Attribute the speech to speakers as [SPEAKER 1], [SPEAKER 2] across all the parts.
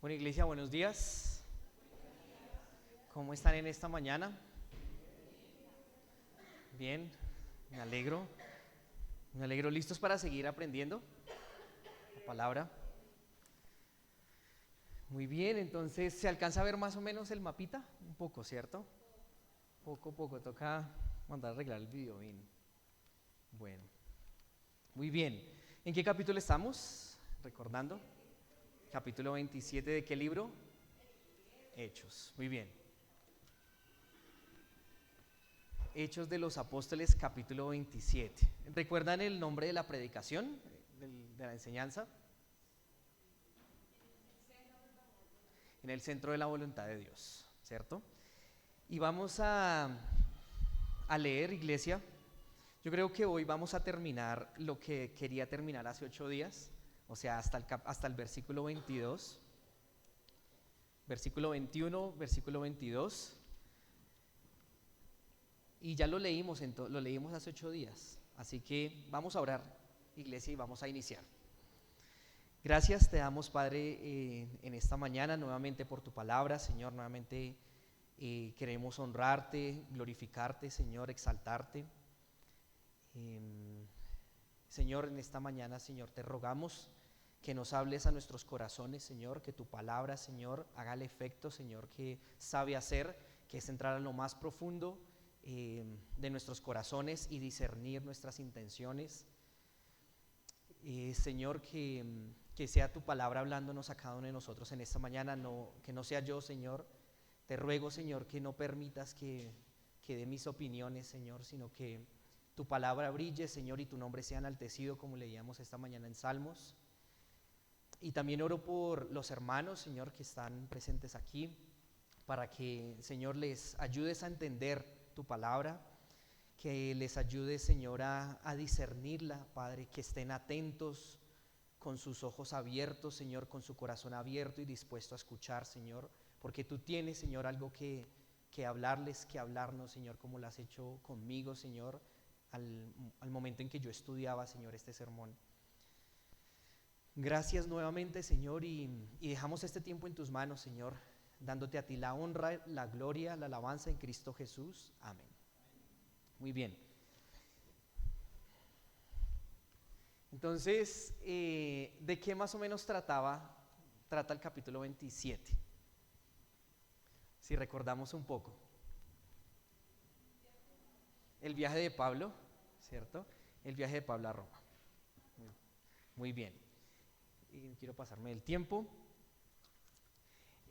[SPEAKER 1] Bueno, iglesia, buenos días. ¿Cómo están en esta mañana? Bien, me alegro. Me alegro. ¿Listos para seguir aprendiendo la palabra? Muy bien, entonces, ¿se alcanza a ver más o menos el mapita? Un poco, ¿cierto? Poco a poco, toca mandar a arreglar el video bien. Bueno, muy bien. ¿En qué capítulo estamos? Recordando. Capítulo 27, ¿de qué libro? Hechos. Muy bien. Hechos de los Apóstoles, capítulo 27. ¿Recuerdan el nombre de la predicación, de la enseñanza? En el centro de la voluntad de Dios, ¿cierto? Y vamos a leer, iglesia. Yo creo que hoy vamos a terminar lo que quería terminar hace 8 días, o sea, hasta el versículo 22, versículo 21, versículo 22. Y ya lo leímos hace 8 días. Así que vamos a orar, iglesia, y vamos a iniciar. Gracias te damos, Padre, en esta mañana nuevamente por tu palabra, Señor. Nuevamente queremos honrarte, glorificarte, Señor, exaltarte. Señor, en esta mañana, Señor, te rogamos que nos hables a nuestros corazones, Señor, que tu palabra, Señor, haga el efecto, Señor, que sabe hacer, que es entrar a lo más profundo de nuestros corazones y discernir nuestras intenciones. Señor, que sea tu palabra hablándonos a cada uno de nosotros en esta mañana, que no sea yo, Señor. Te ruego, Señor, que no permitas que dé mis opiniones, Señor, sino que tu palabra brille, Señor, y tu nombre sea enaltecido, como leíamos esta mañana en Salmos. Y también oro por los hermanos, Señor, que están presentes aquí, para que, Señor, les ayudes a entender tu palabra, que les ayude, Señor, a discernirla, Padre, que estén atentos con sus ojos abiertos, Señor, con su corazón abierto y dispuesto a escuchar, Señor, porque tú tienes, Señor, algo que hablarles, que hablarnos, Señor, como lo has hecho conmigo, Señor, al momento en que yo estudiaba, Señor, este sermón. Gracias nuevamente, Señor, y dejamos este tiempo en tus manos, Señor, dándote a ti la honra, la gloria, la alabanza en Cristo Jesús. Amén. Muy bien. Entonces, ¿de qué más o menos trata el capítulo 27? Si recordamos un poco. El viaje de Pablo, ¿cierto? El viaje de Pablo a Roma. Muy bien. Y quiero pasarme el tiempo.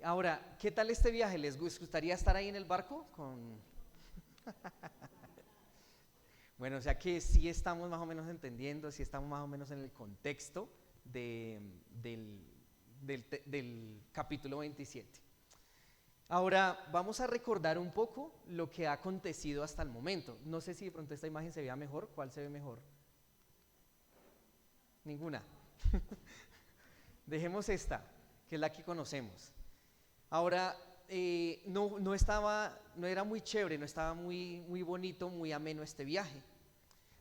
[SPEAKER 1] Ahora, ¿qué tal este viaje? ¿Les gustaría estar ahí en el barco? Bueno, o sea que sí estamos más o menos entendiendo, sí estamos más o menos en el contexto del capítulo 27. Ahora vamos a recordar un poco lo que ha acontecido hasta el momento. No sé si de pronto esta imagen se vea mejor. ¿Cuál se ve mejor? Ninguna. Dejemos esta, que es la que conocemos. Ahora, no era muy chévere, no estaba muy bonito, muy ameno este viaje.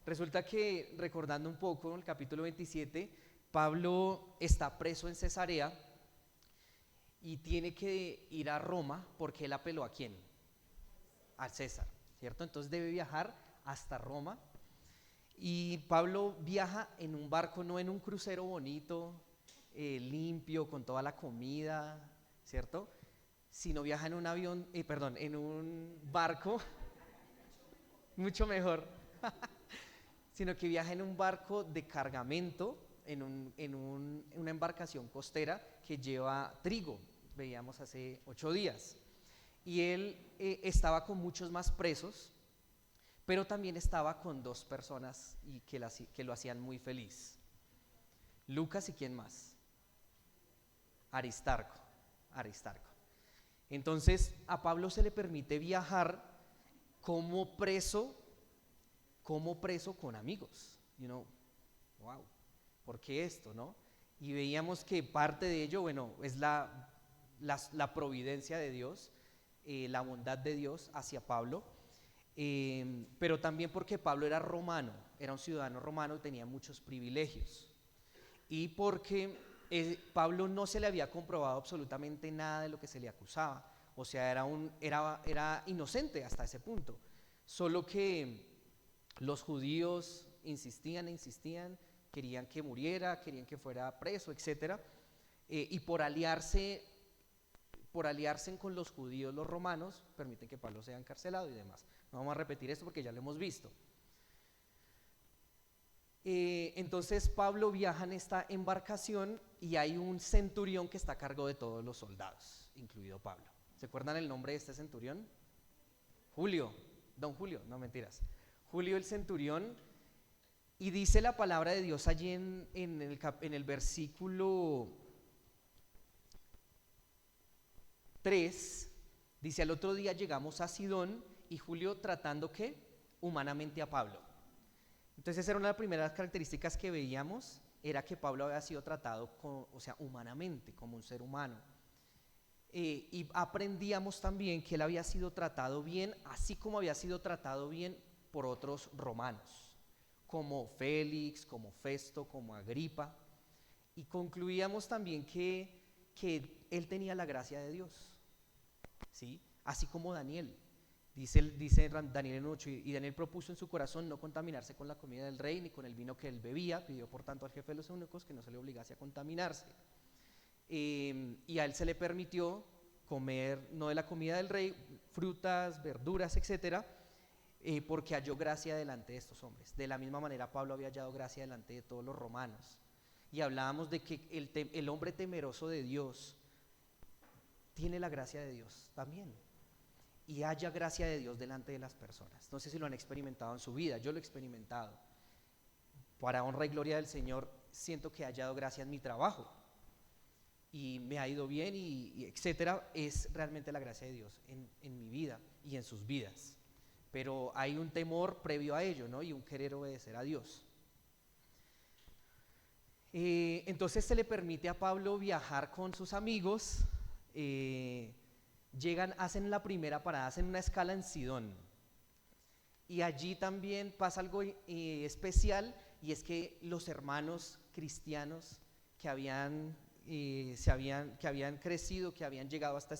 [SPEAKER 1] Resulta que, recordando un poco, el capítulo 27, Pablo está preso en Cesarea y tiene que ir a Roma porque él apeló ¿a quién? Al César, ¿cierto? Entonces debe viajar hasta Roma y Pablo viaja en un barco, no en un crucero bonito, limpio, con toda la comida, ¿cierto? Sino viaja en en un barco, mucho mejor, sino que viaja en un barco de cargamento, en una embarcación costera que lleva trigo, veíamos hace 8 días. Y él estaba con muchos más presos, pero también estaba con 2 personas que lo hacían muy feliz. Lucas y ¿quién más? Aristarco. Entonces a Pablo se le permite viajar como preso con amigos. Wow, ¿por qué esto, no? Y veíamos que parte de ello, bueno, es la providencia de Dios, la bondad de Dios hacia Pablo, pero también porque Pablo era un ciudadano romano y tenía muchos privilegios. Y porque Pablo no se le había comprobado absolutamente nada de lo que se le acusaba. O sea, era inocente hasta ese punto. Solo que los judíos insistían e insistían, querían que muriera, querían que fuera preso, etcétera. Y por aliarse con los judíos, los romanos, permiten que Pablo sea encarcelado y demás. No vamos a repetir esto porque ya lo hemos visto. Entonces Pablo viaja en esta embarcación y hay un centurión que está a cargo de todos los soldados, incluido Pablo. ¿Se acuerdan el nombre de este centurión? Julio, don Julio, no mentiras. Julio el centurión. Y dice la palabra de Dios allí en el versículo 3, dice: al otro día llegamos a Sidón y Julio tratando ¿qué? Humanamente a Pablo. Entonces esa era una de las primeras características que veíamos, era que Pablo había sido tratado humanamente, como un ser humano. Y aprendíamos también que él había sido tratado bien, así como había sido tratado bien por otros romanos, como Félix, como Festo, como Agripa. Y concluíamos también que él tenía la gracia de Dios, ¿sí? Así como Daniel. Dice Daniel en 8, y Daniel propuso en su corazón no contaminarse con la comida del rey ni con el vino que él bebía. Pidió por tanto al jefe de los eunucos que no se le obligase a contaminarse. Y a él se le permitió comer no de la comida del rey, frutas, verduras, etcétera, porque halló gracia delante de estos hombres. De la misma manera Pablo había hallado gracia delante de todos los romanos. Y hablábamos de que el hombre temeroso de Dios tiene la gracia de Dios también, y haya gracia de Dios delante de las personas. No sé si lo han experimentado en su vida, yo lo he experimentado. Para honra y gloria del Señor, siento que he hallado gracia en mi trabajo y me ha ido bien y etcétera. Es realmente la gracia de Dios en mi vida y en sus vidas, pero hay un temor previo a ello, ¿no? Y un querer obedecer a Dios. Entonces se le permite a Pablo viajar con sus amigos. Llegan, hacen la primera parada, hacen una escala en Sidón, y allí también pasa algo especial, y es que los hermanos cristianos que habían crecido, que habían llegado hasta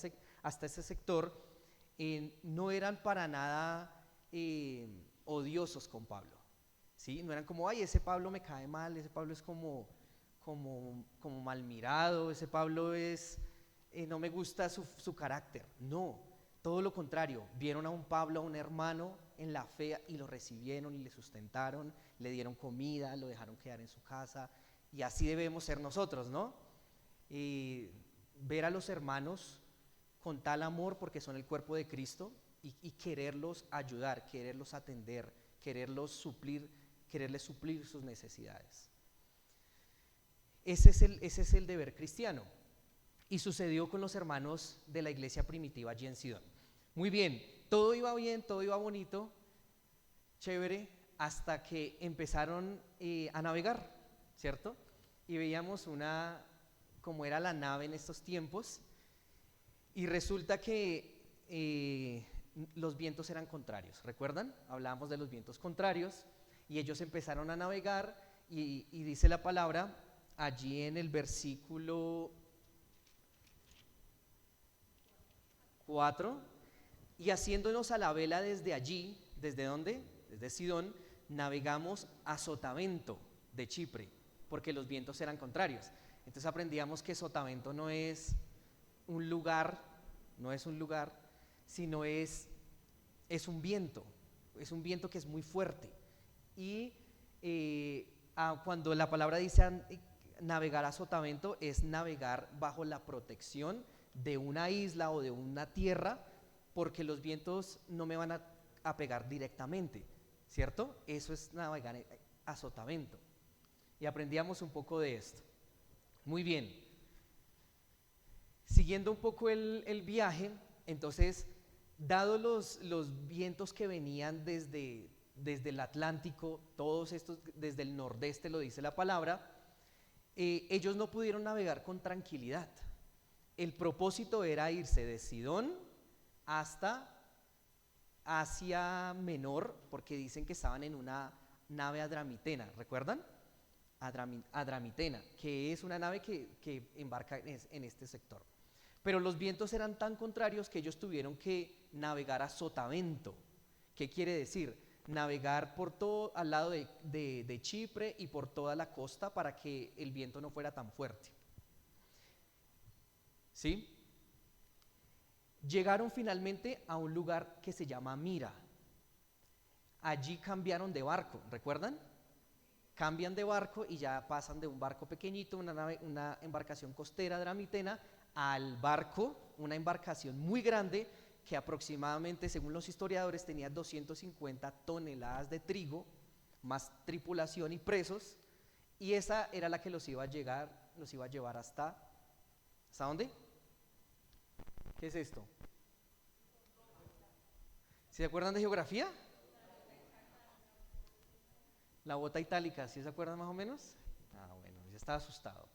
[SPEAKER 1] ese sector, no eran para nada odiosos con Pablo, ¿sí? No eran como, ay, ese Pablo me cae mal, ese Pablo es como mal mirado, ese Pablo es... no me gusta su carácter. No, todo lo contrario. Vieron a un Pablo, a un hermano en la fe, y lo recibieron y le sustentaron, le dieron comida, lo dejaron quedar en su casa. Y así debemos ser nosotros, ¿no? Ver a los hermanos con tal amor porque son el cuerpo de Cristo, y quererlos ayudar, quererlos atender, quererles suplir sus necesidades. Ese es el deber cristiano. Y sucedió con los hermanos de la iglesia primitiva allí en Sidón. Muy bien, todo iba bien, todo iba bonito, chévere, hasta que empezaron a navegar, ¿cierto? Y veíamos como era la nave en estos tiempos, y resulta que los vientos eran contrarios. ¿Recuerdan? Hablábamos de los vientos contrarios, y ellos empezaron a navegar, y dice la palabra allí en el versículo 4, y haciéndonos a la vela desde allí, ¿desde dónde? Desde Sidón, navegamos a Sotavento de Chipre, porque los vientos eran contrarios. Entonces aprendíamos que Sotavento no es un lugar, sino es un viento que es muy fuerte. Y cuando la palabra dice navegar a Sotavento, es navegar bajo la protección de una isla o de una tierra, porque los vientos no me van a pegar directamente, ¿cierto? Eso es navegar a Sotavento. Y aprendíamos un poco de esto. Muy bien. Siguiendo un poco el viaje, entonces, dados los vientos que venían desde el Atlántico, todos estos desde el nordeste, lo dice la palabra, ellos no pudieron navegar con tranquilidad. El propósito era irse de Sidón hasta Asia Menor, porque dicen que estaban en una nave adramitena, ¿recuerdan? Adramitena, que es una nave que embarca en este sector. Pero los vientos eran tan contrarios que ellos tuvieron que navegar a sotavento. ¿Qué quiere decir? Navegar por todo al lado de Chipre y por toda la costa para que el viento no fuera tan fuerte. ¿Sí? Llegaron finalmente a un lugar que se llama Mira. Allí cambiaron de barco, ¿recuerdan? Cambian de barco y ya pasan de un barco pequeñito, una embarcación costera dramitena, al barco, una embarcación muy grande que aproximadamente, según los historiadores, tenía 250 toneladas de trigo, más tripulación y presos, y esa era la que los iba a llevar ¿hasta dónde? ¿Qué es esto? ¿Se acuerdan de geografía? La bota itálica, ¿sí se acuerdan más o menos? Bueno, ya estaba asustado.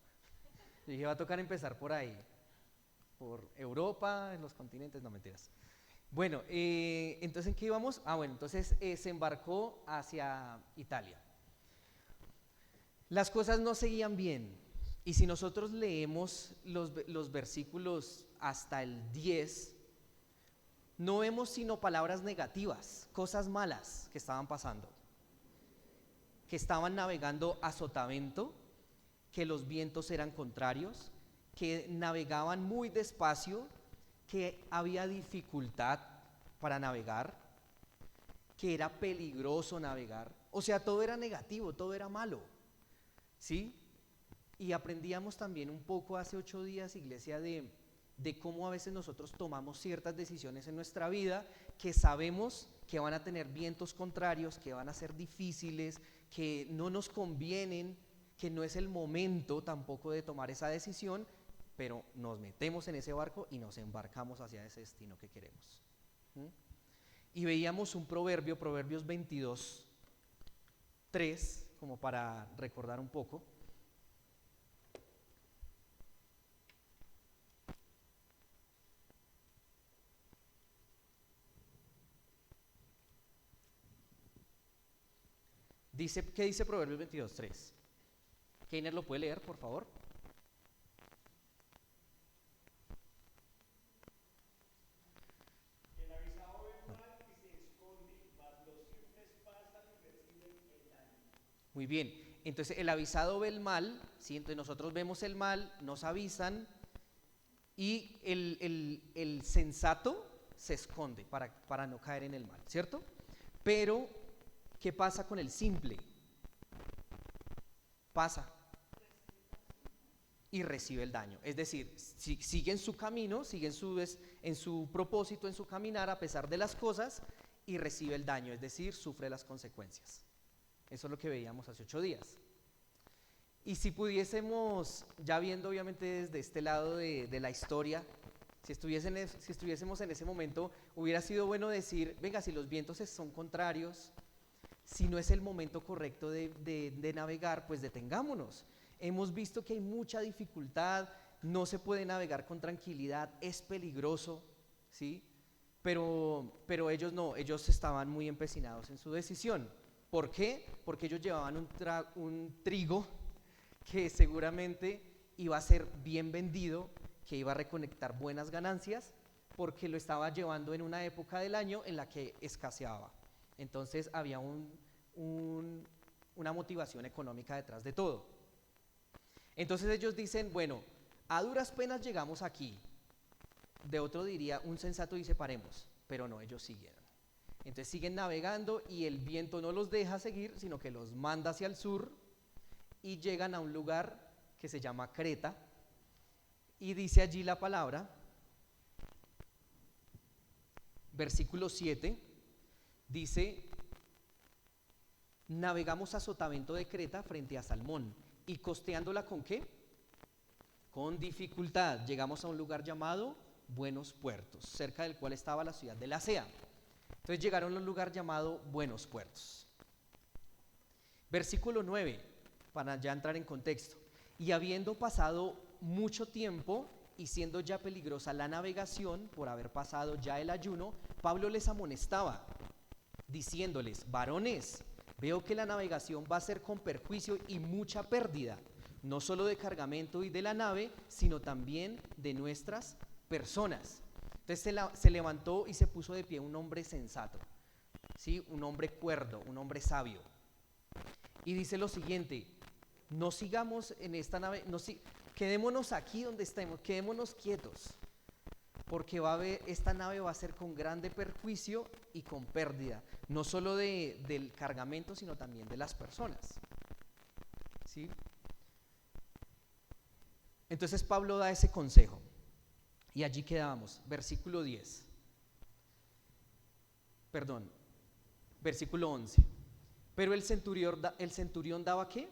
[SPEAKER 1] Yo dije, va a tocar empezar por ahí, por Europa, en los continentes, no mentiras. Bueno, entonces ¿en qué íbamos? Bueno, entonces se embarcó hacia Italia. Las cosas no seguían bien, y si nosotros leemos los versículos hasta el 10, no vemos sino palabras negativas, cosas malas que estaban pasando, que estaban navegando a sotavento, que los vientos eran contrarios, que navegaban muy despacio, que había dificultad para navegar, que era peligroso navegar. O sea, todo era negativo, todo era malo, ¿sí? Y aprendíamos también un poco hace 8 días, iglesia, de cómo a veces nosotros tomamos ciertas decisiones en nuestra vida que sabemos que van a tener vientos contrarios, que van a ser difíciles, que no nos convienen, que no es el momento tampoco de tomar esa decisión, pero nos metemos en ese barco y nos embarcamos hacia ese destino que queremos. Y veíamos un proverbio, Proverbios 22:3, como para recordar un poco. ¿Qué dice Proverbios 22:3? Keiner, ¿lo puede leer, por favor?
[SPEAKER 2] El avisado ve el mal y se esconde, mas los simples pasan y reciben el daño.
[SPEAKER 1] Muy bien, entonces el avisado ve el mal, ¿sí? Entonces nosotros vemos el mal, nos avisan, y el sensato se esconde para no caer en el mal, ¿cierto? Pero, ¿qué pasa con el simple? Pasa y recibe el daño. Es decir, sigue en su camino, sigue en su propósito, en su caminar, a pesar de las cosas, y recibe el daño, es decir, sufre las consecuencias. Eso es lo que veíamos hace 8 días. Y si pudiésemos, ya viendo obviamente desde este lado de la historia, si estuviésemos en ese momento, hubiera sido bueno decir, venga, si los vientos son contrarios, si no es el momento correcto de navegar, pues detengámonos. Hemos visto que hay mucha dificultad, no se puede navegar con tranquilidad, es peligroso, ¿sí? Pero ellos no, ellos estaban muy empecinados en su decisión. ¿Por qué? Porque ellos llevaban un trigo que seguramente iba a ser bien vendido, que iba a reconectar buenas ganancias, porque lo estaba llevando en una época del año en la que escaseaba. Entonces había una motivación económica detrás de todo. Entonces ellos dicen, bueno, a duras penas llegamos aquí. De otro diría, un sensato dice paremos, pero no, ellos siguieron. Entonces siguen navegando y el viento no los deja seguir, sino que los manda hacia el sur y llegan a un lugar que se llama Creta, y dice allí la palabra, versículo 7, dice, navegamos a sotavento de Creta frente a Salmón, y costeándola ¿con qué? Con dificultad. Llegamos a un lugar llamado Buenos Puertos, cerca del cual estaba la ciudad de Lasea. Entonces llegaron a un lugar llamado Buenos Puertos. Versículo 9, para ya entrar en contexto. Y habiendo pasado mucho tiempo y siendo ya peligrosa la navegación por haber pasado ya el ayuno, Pablo les amonestaba, diciéndoles, varones, Veo que la navegación va a ser con perjuicio y mucha pérdida, no solo de cargamento y de la nave, sino también de nuestras personas. Entonces se levantó y se puso de pie un hombre sensato, ¿sí? Un hombre cuerdo, un hombre sabio. Y dice lo siguiente: no sigamos en esta nave, quedémonos aquí donde estemos, quedémonos quietos, porque esta nave va a ser con grande perjuicio y con pérdida, no solo del cargamento, sino también de las personas, ¿sí? Entonces Pablo da ese consejo, y allí quedábamos, versículo 10, perdón, versículo 11. Pero el centurión daba ¿qué?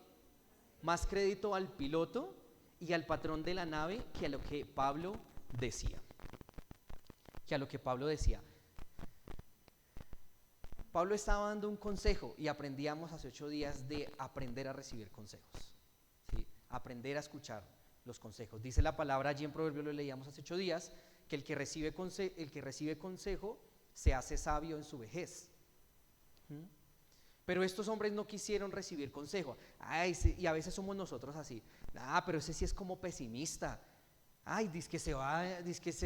[SPEAKER 1] Más crédito al piloto y al patrón de la nave que a lo que Pablo decía. Pablo estaba dando un consejo, y aprendíamos hace 8 días de aprender a recibir consejos, ¿sí? Aprender a escuchar los consejos. Dice la palabra allí en Proverbios, lo leíamos hace 8 días, que el que recibe consejo se hace sabio en su vejez. Pero estos hombres no quisieron recibir consejo. Y a veces somos nosotros así. Pero ese sí es como pesimista. Dice que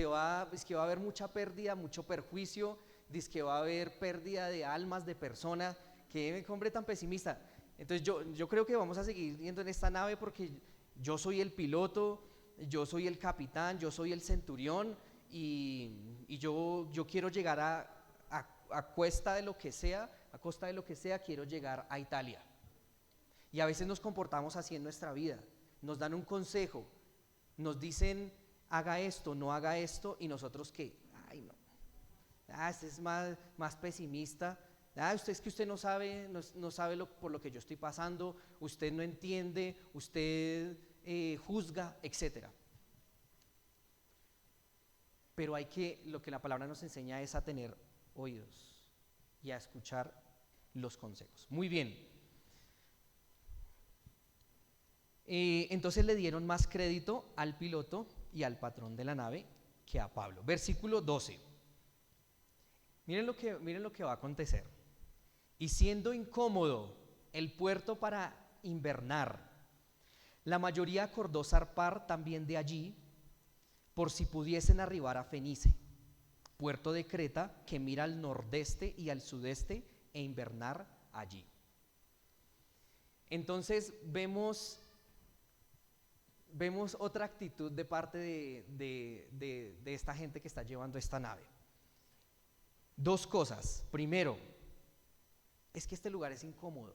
[SPEAKER 1] va a haber mucha pérdida, mucho perjuicio, dice que va a haber pérdida de almas, de personas. Qué hombre tan pesimista. Entonces yo creo que vamos a seguir yendo en esta nave porque yo soy el piloto, yo soy el capitán, yo soy el centurión, y yo quiero llegar a costa de lo que sea, quiero llegar a Italia. Y a veces nos comportamos así en nuestra vida. Nos dan un consejo, nos dicen haga esto, no haga esto, y nosotros ¿qué? No. Este es más pesimista. Usted no sabe por lo que yo estoy pasando, usted no entiende, usted juzga, etc. Pero lo que la palabra nos enseña es a tener oídos y a escuchar los consejos. Muy bien. Entonces le dieron más crédito al piloto y al patrón de la nave que a Pablo. Versículo 12. Miren lo que va a acontecer. Y siendo incómodo el puerto para invernar, la mayoría acordó zarpar también de allí, por si pudiesen arribar a Fenice, puerto de Creta que mira al nordeste y al sudeste, e invernar allí. Entonces vemos otra actitud de parte de esta gente que está llevando esta nave. 2 cosas. Primero, es que este lugar es incómodo.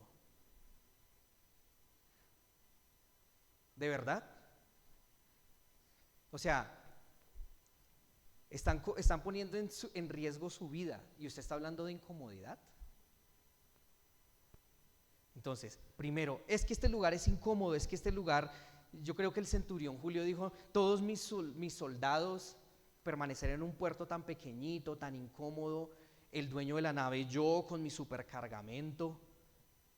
[SPEAKER 1] ¿De verdad? O sea, están poniendo en riesgo su vida, y usted está hablando de incomodidad. Entonces, primero, es que este lugar es incómodo, es que este lugar, yo creo que el centurión Julio dijo, todos mis soldados permanecer en un puerto tan pequeñito, tan incómodo, el dueño de la nave, yo con mi supercargamento,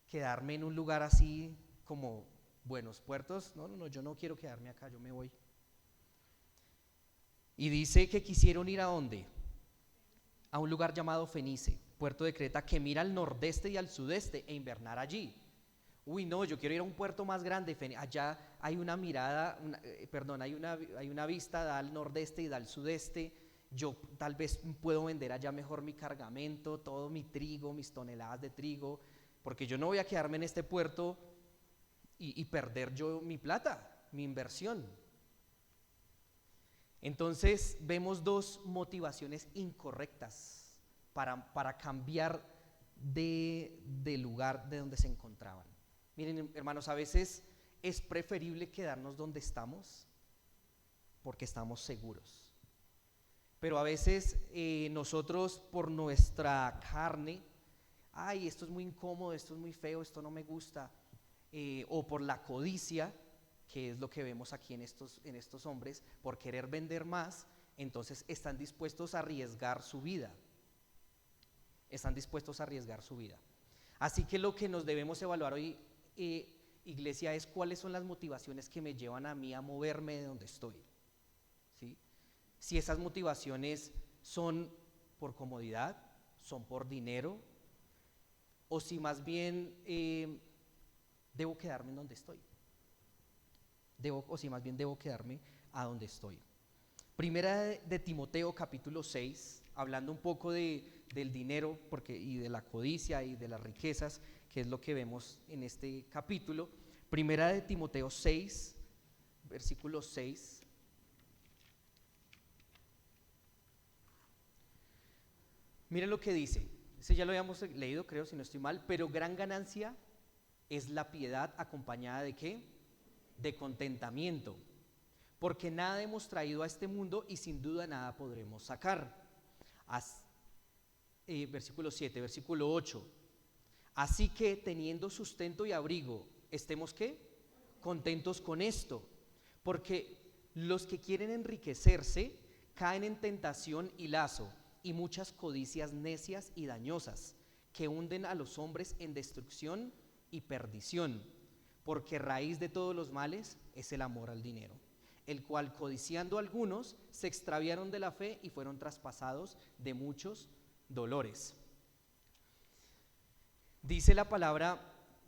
[SPEAKER 1] quedarme en un lugar así como Buenos Puertos, no, yo no quiero quedarme acá, yo me voy. Y dice que quisieron ir ¿a dónde? A un lugar llamado Fenice, puerto de Creta que mira al nordeste y al sudeste, e invernar allí. No, yo quiero ir a un puerto más grande. Allá hay una mirada, hay una vista, da al nordeste y da al sudeste. Yo tal vez puedo vender allá mejor mi cargamento, todo mi trigo, mis toneladas de trigo, porque yo no voy a quedarme en este puerto y perder yo mi plata, mi inversión. Entonces vemos 2 motivaciones incorrectas para cambiar de lugar de donde se encontraban. Miren, hermanos, a veces es preferible quedarnos donde estamos porque estamos seguros. Pero a veces nosotros, por nuestra carne, esto es muy incómodo, esto es muy feo, esto no me gusta, o por la codicia, que es lo que vemos aquí en estos hombres, por querer vender más, entonces están dispuestos a arriesgar su vida. Así que lo que nos debemos evaluar hoy, iglesia, es cuáles son las motivaciones que me llevan a mí a moverme de donde estoy, ¿sí? Si esas motivaciones son por comodidad, son por dinero, o si más bien debo quedarme en donde estoy. O si más bien debo quedarme a donde estoy. Primera de Timoteo capítulo 6, hablando un poco del dinero y de la codicia y de las riquezas, que es lo que vemos en este capítulo. Primera de Timoteo 6, versículo 6. Miren lo que dice. Ese ya lo habíamos leído, creo, si no estoy mal. Pero gran ganancia es la piedad acompañada ¿de qué? De contentamiento. Porque nada hemos traído a este mundo y sin duda nada podremos sacar. Versículo 7, versículo 8. Así que teniendo sustento y abrigo, estemos ¿qué? Contentos con esto. Porque los que quieren enriquecerse caen en tentación y lazo y muchas codicias necias y dañosas que hunden a los hombres en destrucción y perdición. Porque raíz de todos los males es el amor al dinero, el cual codiciando algunos se extraviaron de la fe y fueron traspasados de muchos dolores. Dice la palabra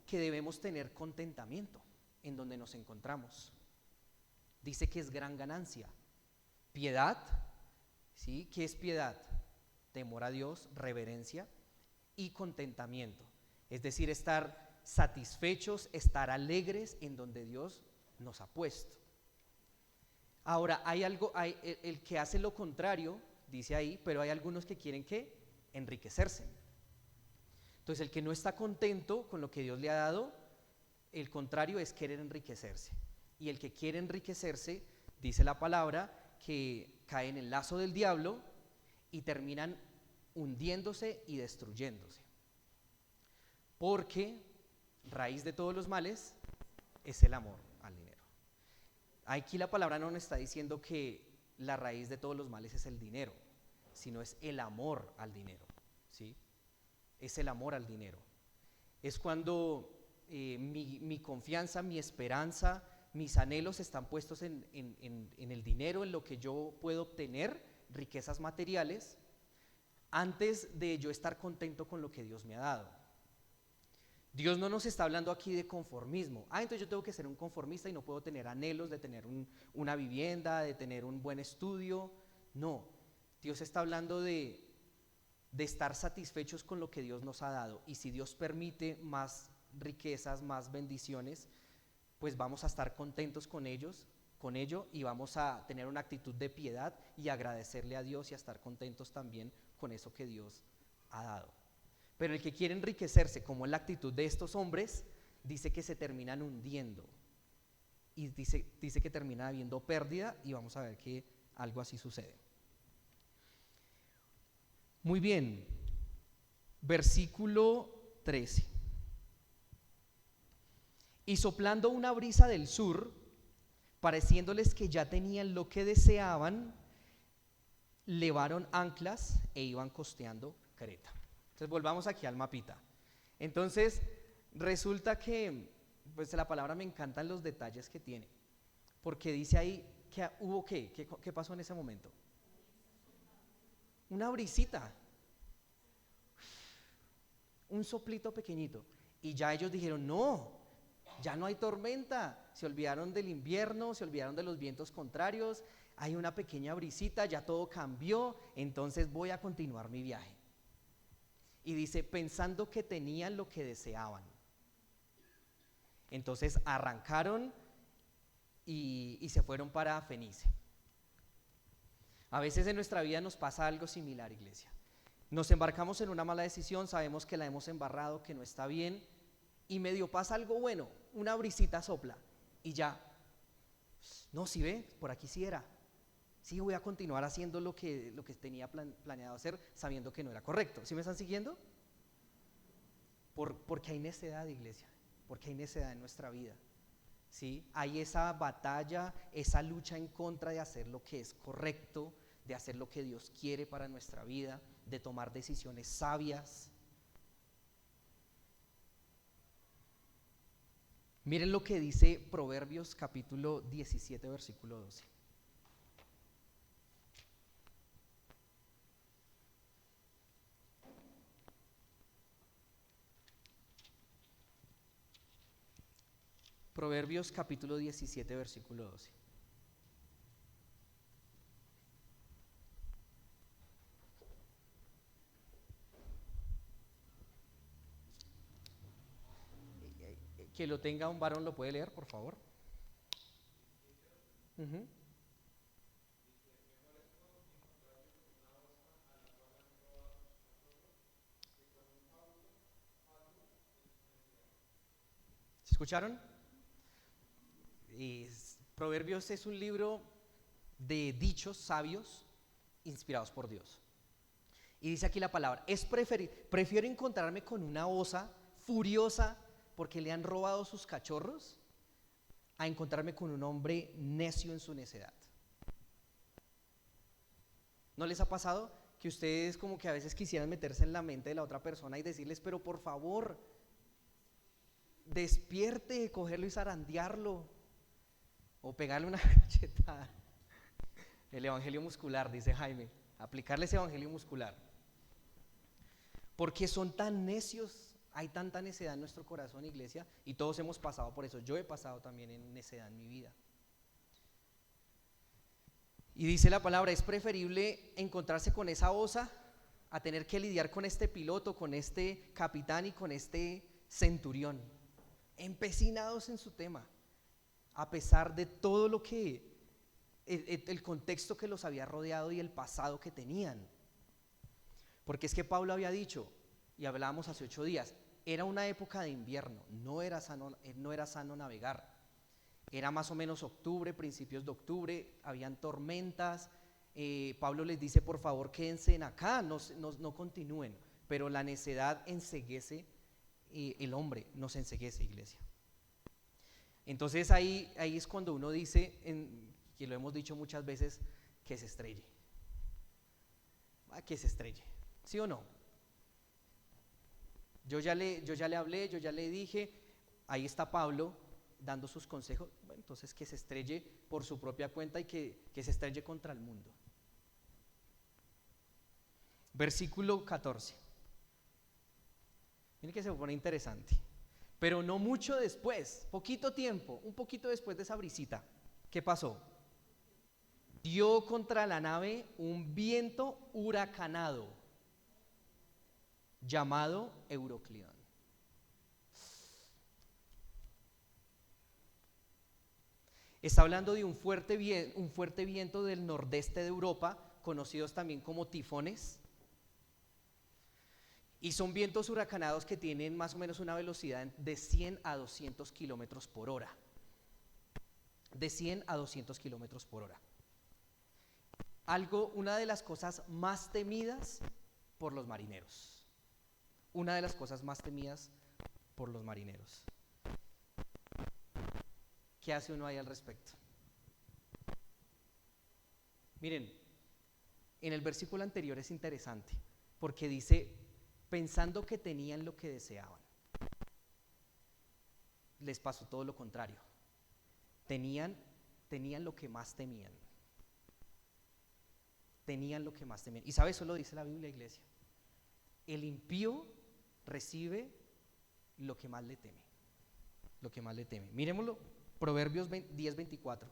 [SPEAKER 1] que debemos tener contentamiento en donde nos encontramos. Dice que es gran ganancia. Piedad, ¿sí? ¿Qué es piedad? Temor a Dios, reverencia y contentamiento. Es decir, estar satisfechos, estar alegres en donde Dios nos ha puesto. Ahora, hay el que hace lo contrario, dice ahí, pero hay algunos que quieren ¿qué? Enriquecerse. Entonces, el que no está contento con lo que Dios le ha dado, el contrario es querer enriquecerse. Y el que quiere enriquecerse, dice la palabra, que cae en el lazo del diablo y terminan hundiéndose y destruyéndose. Porque raíz de todos los males es el amor al dinero. Aquí la palabra no nos está diciendo que la raíz de todos los males es el dinero, sino es el amor al dinero, ¿sí? Es el amor al dinero. Es cuando mi confianza, mi esperanza, mis anhelos están puestos en el dinero, en lo que yo puedo obtener, riquezas materiales, antes de yo estar contento con lo que Dios me ha dado. Dios no nos está hablando aquí de conformismo. Entonces yo tengo que ser un conformista y no puedo tener anhelos de tener una vivienda, de tener un buen estudio. No, Dios está hablando de estar satisfechos con lo que Dios nos ha dado. Y si Dios permite más riquezas, más bendiciones, pues vamos a estar contentos con ello, y vamos a tener una actitud de piedad y agradecerle a Dios y a estar contentos también con eso que Dios ha dado. Pero el que quiere enriquecerse, como es la actitud de estos hombres, dice que se terminan hundiendo y dice que termina habiendo pérdida, y vamos a ver que algo así sucede. Muy bien, versículo 13. Y soplando una brisa del sur, pareciéndoles que ya tenían lo que deseaban, levaron anclas e iban costeando Creta. Entonces volvamos aquí al mapita. Entonces resulta que, pues la palabra me encantan los detalles que tiene, porque dice ahí que hubo ¿qué pasó en ese momento? Una brisita, un soplito pequeñito, y ya ellos dijeron no, ya no hay tormenta, se olvidaron del invierno, se olvidaron de los vientos contrarios, hay una pequeña brisita, ya todo cambió, entonces voy a continuar mi viaje. Y dice, pensando que tenían lo que deseaban. Entonces arrancaron y se fueron para Fenice. A veces en nuestra vida nos pasa algo similar, iglesia. Nos embarcamos en una mala decisión, sabemos que la hemos embarrado, que no está bien, y medio pasa algo bueno, una brisita sopla, y ya, no, si ve, por aquí sí era. Sí, voy a continuar haciendo lo que tenía planeado hacer, sabiendo que no era correcto. ¿Sí me están siguiendo? Porque hay necedad, iglesia, porque hay necedad en nuestra vida, ¿sí? Hay esa batalla, esa lucha en contra de hacer lo que es correcto, de hacer lo que Dios quiere para nuestra vida, de tomar decisiones sabias. Miren lo que dice Proverbios capítulo 17, versículo 12. Proverbios capítulo 17, versículo 12. Que lo tenga un varón lo puede leer, por favor. Ujú. ¿Se escucharon? Proverbios es un libro de dichos sabios inspirados por Dios. Y dice aquí la palabra, prefiero encontrarme con una osa furiosa porque le han robado sus cachorros, a encontrarme con un hombre necio en su necedad. ¿No les ha pasado que ustedes como que a veces quisieran meterse en la mente de la otra persona y decirles, pero por favor, despierte, cogerlo y zarandearlo, o pegarle una cachetada? El evangelio muscular, dice Jaime, aplicarle ese evangelio muscular. Porque son tan necios, hay tanta necedad en nuestro corazón, iglesia, y todos hemos pasado por eso. Yo he pasado también en necedad en mi vida. Y dice la palabra, es preferible encontrarse con esa osa a tener que lidiar con este piloto, con este capitán y con este centurión, empecinados en su tema, a pesar de todo lo que, el contexto que los había rodeado y el pasado que tenían. Porque es que Pablo había dicho, y hablábamos hace 8 días, era una época de invierno, no era sano navegar. Era más o menos octubre, principios de octubre, habían tormentas. Pablo les dice, por favor, quédense acá, no continúen. Pero la necedad enceguece, el hombre nos enceguece, iglesia. Entonces ahí es cuando uno dice, que lo hemos dicho muchas veces, que se estrelle. Que se estrelle, ¿sí o no? Yo ya le hablé, yo ya le dije, ahí está Pablo dando sus consejos. Bueno, entonces que se estrelle por su propia cuenta y que se estrelle contra el mundo. Versículo 14. Miren que se pone interesante. Pero no mucho después, poquito tiempo, un poquito después de esa brisita, ¿qué pasó? Dio contra la nave un viento huracanado llamado Eurocleón. Está hablando de un fuerte viento del nordeste de Europa, conocidos también como tifones. Y son vientos huracanados que tienen más o menos una velocidad de 100 a 200 kilómetros por hora. De 100 a 200 kilómetros por hora. Una de las cosas más temidas por los marineros. Una de las cosas más temidas por los marineros. ¿Qué hace uno ahí al respecto? Miren, en el versículo anterior es interesante, porque dice, pensando que tenían lo que deseaban, les pasó todo lo contrario. Tenían lo que más temían. Tenían lo que más temían. ¿Y sabe? Eso lo dice la Biblia, iglesia. El impío recibe lo que más le teme. Lo que más le teme. Miremoslo, Proverbios 10:24.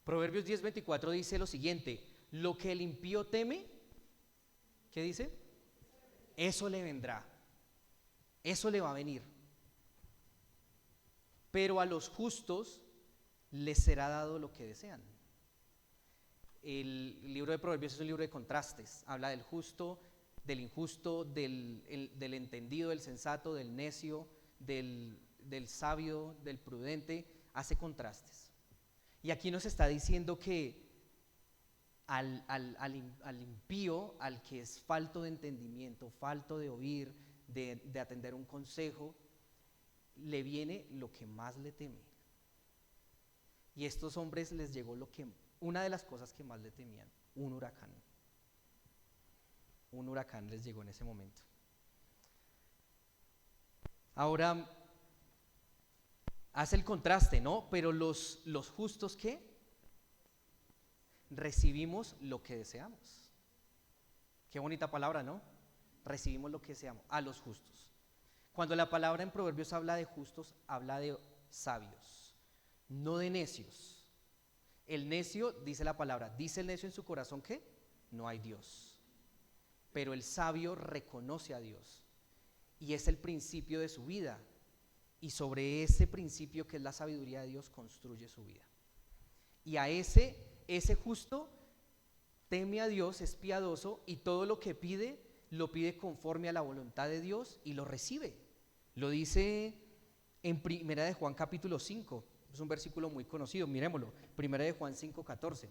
[SPEAKER 1] Proverbios 10:24 dice lo siguiente: lo que el impío teme, ¿qué dice? Eso le vendrá. Eso le va a venir. Pero a los justos les será dado lo que desean. El libro de Proverbios es un libro de contrastes. Habla del justo, del injusto, del entendido, del sensato, del necio, del sabio, del prudente. Hace contrastes. Y aquí nos está diciendo que al impío, al que es falto de entendimiento, falto de oír, de atender un consejo, le viene lo que más le teme. Y a estos hombres les llegó una de las cosas que más le temían, un huracán. Un huracán les llegó en ese momento. Ahora, hace el contraste, ¿no? Pero los justos, ¿qué? Recibimos lo que deseamos. Qué bonita palabra, ¿no? Recibimos lo que seamos, a los justos. Cuando la palabra en Proverbios habla de justos, habla de sabios, no de necios. El necio, dice la palabra, dice el necio en su corazón que no hay Dios. Pero el sabio reconoce a Dios y es el principio de su vida. Y sobre ese principio que es la sabiduría de Dios construye su vida. Y a ese justo teme a Dios, es piadoso y todo lo que pide, lo pide conforme a la voluntad de Dios y lo recibe. Lo dice en Primera de Juan capítulo 5, es un versículo muy conocido, miremoslo, Primera de Juan 5:14.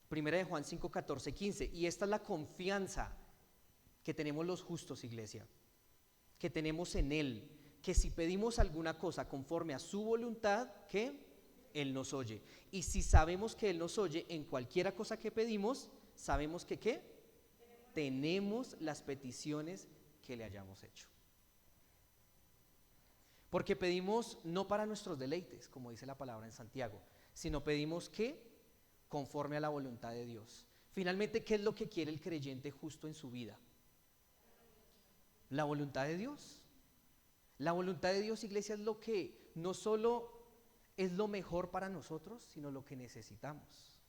[SPEAKER 1] Primera de Juan 5:14, 15, y esta es la confianza que tenemos los justos, iglesia, que tenemos en Él, que si pedimos alguna cosa conforme a su voluntad, que Él nos oye. Y si sabemos que Él nos oye en cualquiera cosa que pedimos, sabemos que ¿qué? Tenemos las peticiones que le hayamos hecho. Porque pedimos no para nuestros deleites, como dice la palabra en Santiago, sino pedimos que conforme a la voluntad de Dios. Finalmente, ¿qué es lo que quiere el creyente justo en su vida? La voluntad de Dios. La voluntad de Dios, iglesia, es lo que no solo es lo mejor para nosotros, sino lo que necesitamos.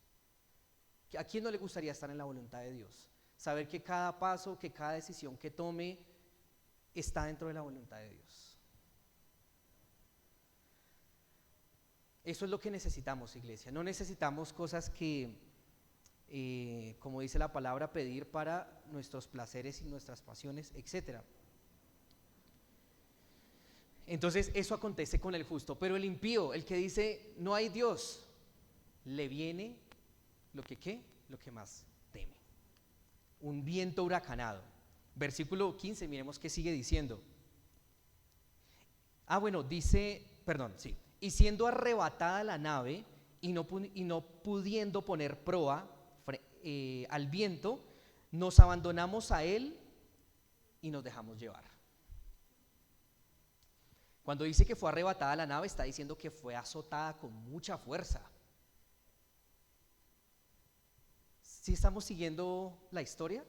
[SPEAKER 1] ¿A quién no le gustaría estar en la voluntad de Dios? Saber que cada paso, que cada decisión que tome está dentro de la voluntad de Dios. Eso es lo que necesitamos, iglesia. No necesitamos cosas que, como dice la palabra, pedir para nuestros placeres y nuestras pasiones, etc. Entonces eso acontece con el justo, pero el impío, el que dice no hay Dios, le viene lo que ¿qué? Lo que más teme. Un viento huracanado. Versículo 15, miremos qué sigue diciendo. Y siendo arrebatada la nave y no pudiendo poner proa al viento, nos abandonamos a él y nos dejamos llevar. Cuando dice que fue arrebatada la nave, está diciendo que fue azotada con mucha fuerza. ¿Sí estamos siguiendo la historia?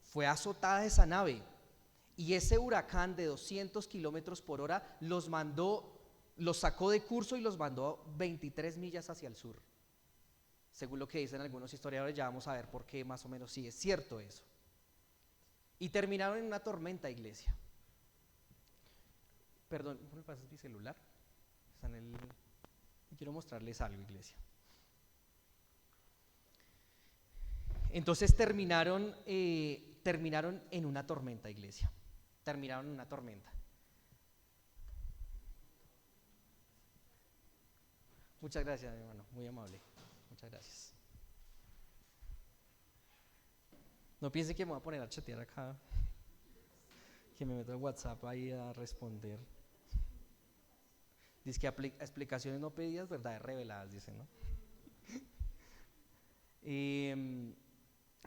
[SPEAKER 1] Fue azotada esa nave y ese huracán de 200 kilómetros por hora los sacó de curso y los mandó 23 millas hacia el sur. Según lo que dicen algunos historiadores, ya vamos a ver por qué más o menos sí es cierto eso. Y terminaron en una tormenta, iglesia. Perdón, ¿me pasas mi celular? Está quiero mostrarles algo, iglesia. Entonces terminaron en una tormenta, iglesia. Terminaron en una tormenta. Muchas gracias, mi hermano, muy amable. Muchas gracias. No piense que me voy a poner a chatear acá, que me meto en WhatsApp ahí a responder. Dice que explicaciones no pedidas, verdades reveladas, dicen, ¿no?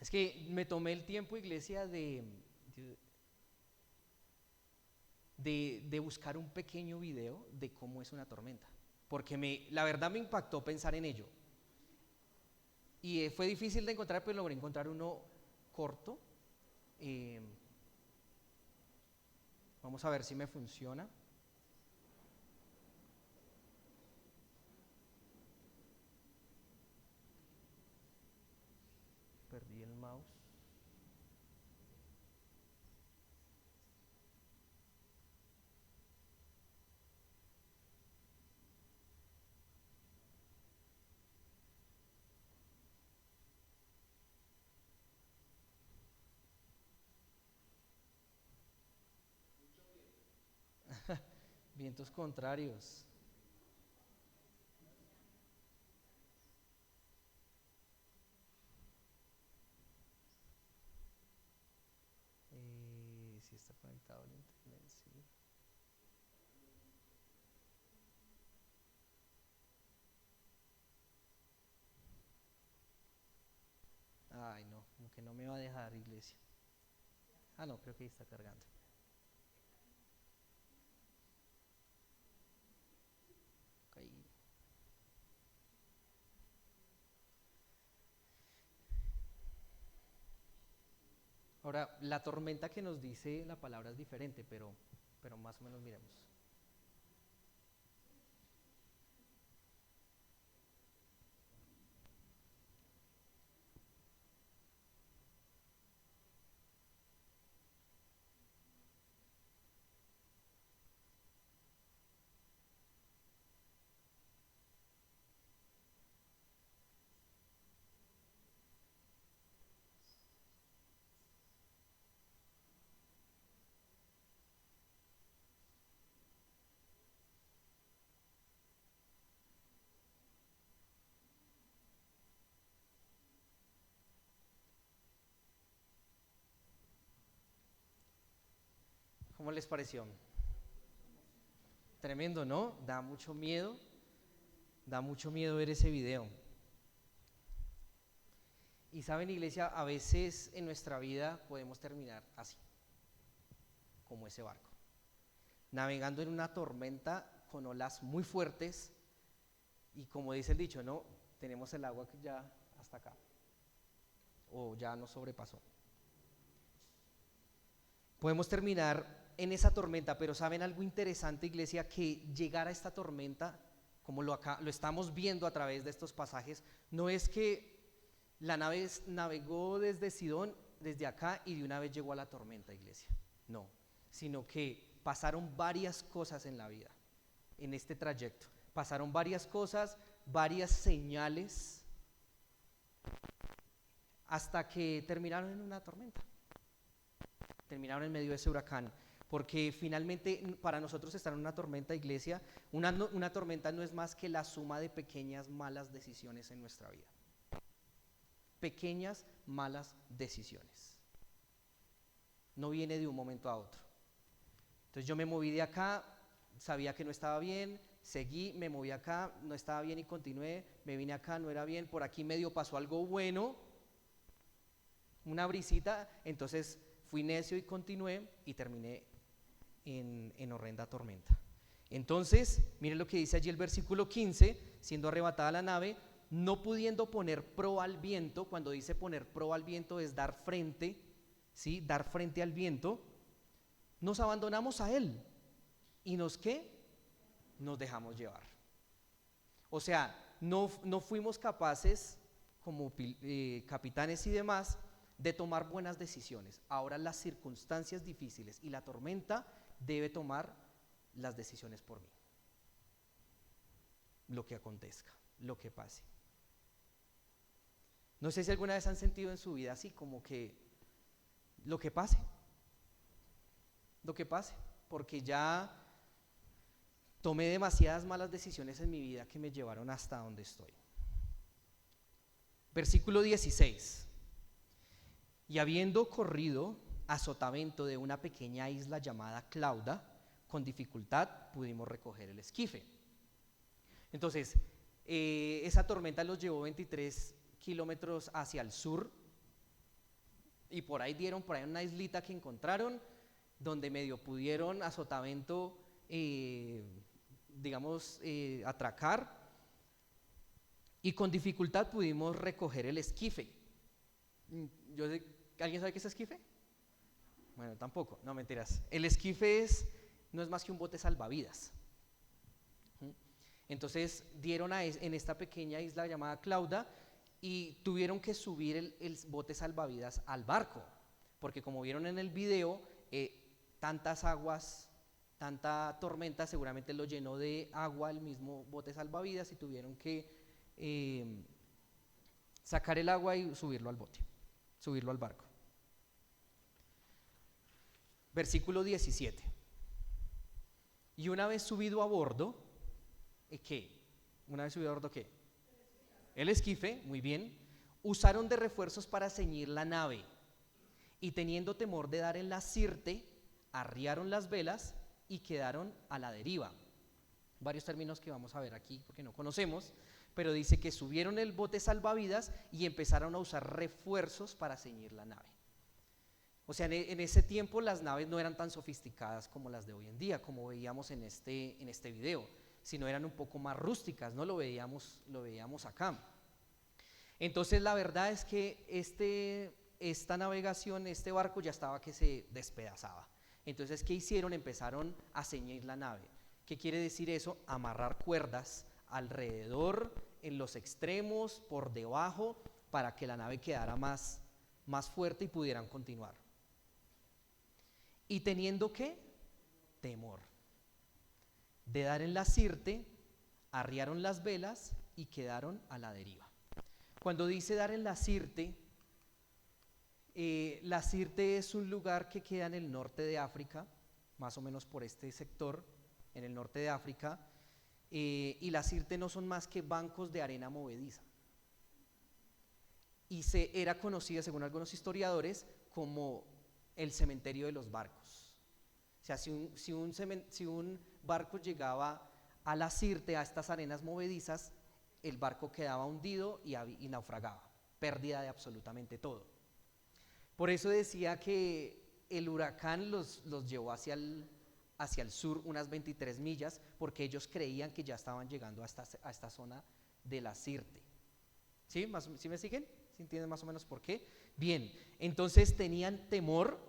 [SPEAKER 1] Es que me tomé el tiempo, iglesia, de buscar un pequeño video de cómo es una tormenta, porque la verdad me impactó pensar en ello. Y fue difícil de encontrar, pero logré encontrar uno corto. Vamos a ver si me funciona. Perdí el mouse. Vientos contrarios. Si está conectado al internet, sí. Ay, no, como que no me va a dejar, iglesia. Ah, no, creo que ahí está cargando. Ahora, la tormenta que nos dice la palabra es diferente, pero más o menos miremos. ¿Cómo les pareció? Tremendo, ¿no? Da mucho miedo ver ese video. Y saben, iglesia, a veces en nuestra vida podemos terminar así, como ese barco, navegando en una tormenta con olas muy fuertes y como dice el dicho, ¿no? Tenemos el agua ya hasta acá, o ya nos sobrepasó. Podemos terminar en esa tormenta, pero ¿saben algo interesante, iglesia? Que llegar a esta tormenta, como lo estamos viendo a través de estos pasajes, no es que la nave navegó desde Sidón, desde acá, y de una vez llegó a la tormenta, iglesia. No, sino que pasaron varias cosas en la vida, en este trayecto. Pasaron varias cosas, varias señales, hasta que terminaron en una tormenta. Terminaron en medio de ese huracán, porque finalmente para nosotros estar en una tormenta, iglesia, una tormenta no es más que la suma de pequeñas malas decisiones en nuestra vida. Pequeñas malas decisiones. No viene de un momento a otro. Entonces yo me moví de acá, sabía que no estaba bien, seguí, me moví acá, no estaba bien y continué, me vine acá, no era bien, por aquí medio pasó algo bueno, una brisita, entonces fui necio y continué y terminé en horrenda tormenta. Entonces, miren lo que dice allí el versículo 15, siendo arrebatada la nave, no pudiendo poner proa al viento. Cuando dice poner proa al viento es dar frente, ¿sí? Dar frente al viento. Nos abandonamos a él y ¿qué? Nos dejamos llevar. O sea, no fuimos capaces como capitanes y demás de tomar buenas decisiones. Ahora las circunstancias difíciles y la tormenta debe tomar las decisiones por mí. Lo que acontezca, lo que pase. No sé si alguna vez han sentido en su vida así, como que lo que pase, porque ya tomé demasiadas malas decisiones en mi vida que me llevaron hasta donde estoy. Versículo 16. Y habiendo corrido a sotavento de una pequeña isla llamada Clauda, con dificultad pudimos recoger el esquife. Entonces, esa tormenta los llevó 23 kilómetros hacia el sur y por ahí una islita que encontraron donde medio pudieron a sotavento atracar y con dificultad pudimos recoger el esquife. ¿Alguien sabe qué es esquife? Bueno, tampoco, no mentiras. El esquife no es más que un bote salvavidas. Entonces dieron en esta pequeña isla llamada Clauda y tuvieron que subir el bote salvavidas al barco, porque como vieron en el video, tantas aguas, tanta tormenta seguramente lo llenó de agua el mismo bote salvavidas y tuvieron que sacar el agua y subirlo al barco. Versículo 17. Y una vez subido a bordo, ¿qué? Una vez subido a bordo, ¿qué? El esquife, muy bien. Usaron de refuerzos para ceñir la nave y teniendo temor de dar en la sirte, arriaron las velas y quedaron a la deriva. Varios términos que vamos a ver aquí porque no conocemos, pero dice que subieron el bote salvavidas y empezaron a usar refuerzos para ceñir la nave. O sea, en ese tiempo las naves no eran tan sofisticadas como las de hoy en día, como veíamos en este video, sino eran un poco más rústicas, ¿no? Lo veíamos acá. Entonces la verdad es que esta navegación, este barco ya estaba que se despedazaba. Entonces, ¿qué hicieron? Empezaron a ceñir la nave. ¿Qué quiere decir eso? Amarrar cuerdas alrededor, en los extremos, por debajo, para que la nave quedara más fuerte y pudieran continuar. ¿Y teniendo qué? Temor. De dar en la sirte, arriaron las velas y quedaron a la deriva. Cuando dice dar en la sirte es un lugar que queda en el norte de África, más o menos por este sector, en el norte de África, y la sirte no son más que bancos de arena movediza. Y era conocida, según algunos historiadores, como el cementerio de los barcos. O sea, si un barco llegaba a la sirte, a estas arenas movedizas, el barco quedaba hundido y naufragaba, pérdida de absolutamente todo. Por eso decía que el huracán los llevó hacia el sur unas 23 millas, porque ellos creían que ya estaban llegando a esta zona de la sirte. ¿Sí? ¿Sí me siguen? ¿Sí entienden más o menos por qué? Bien, entonces tenían temor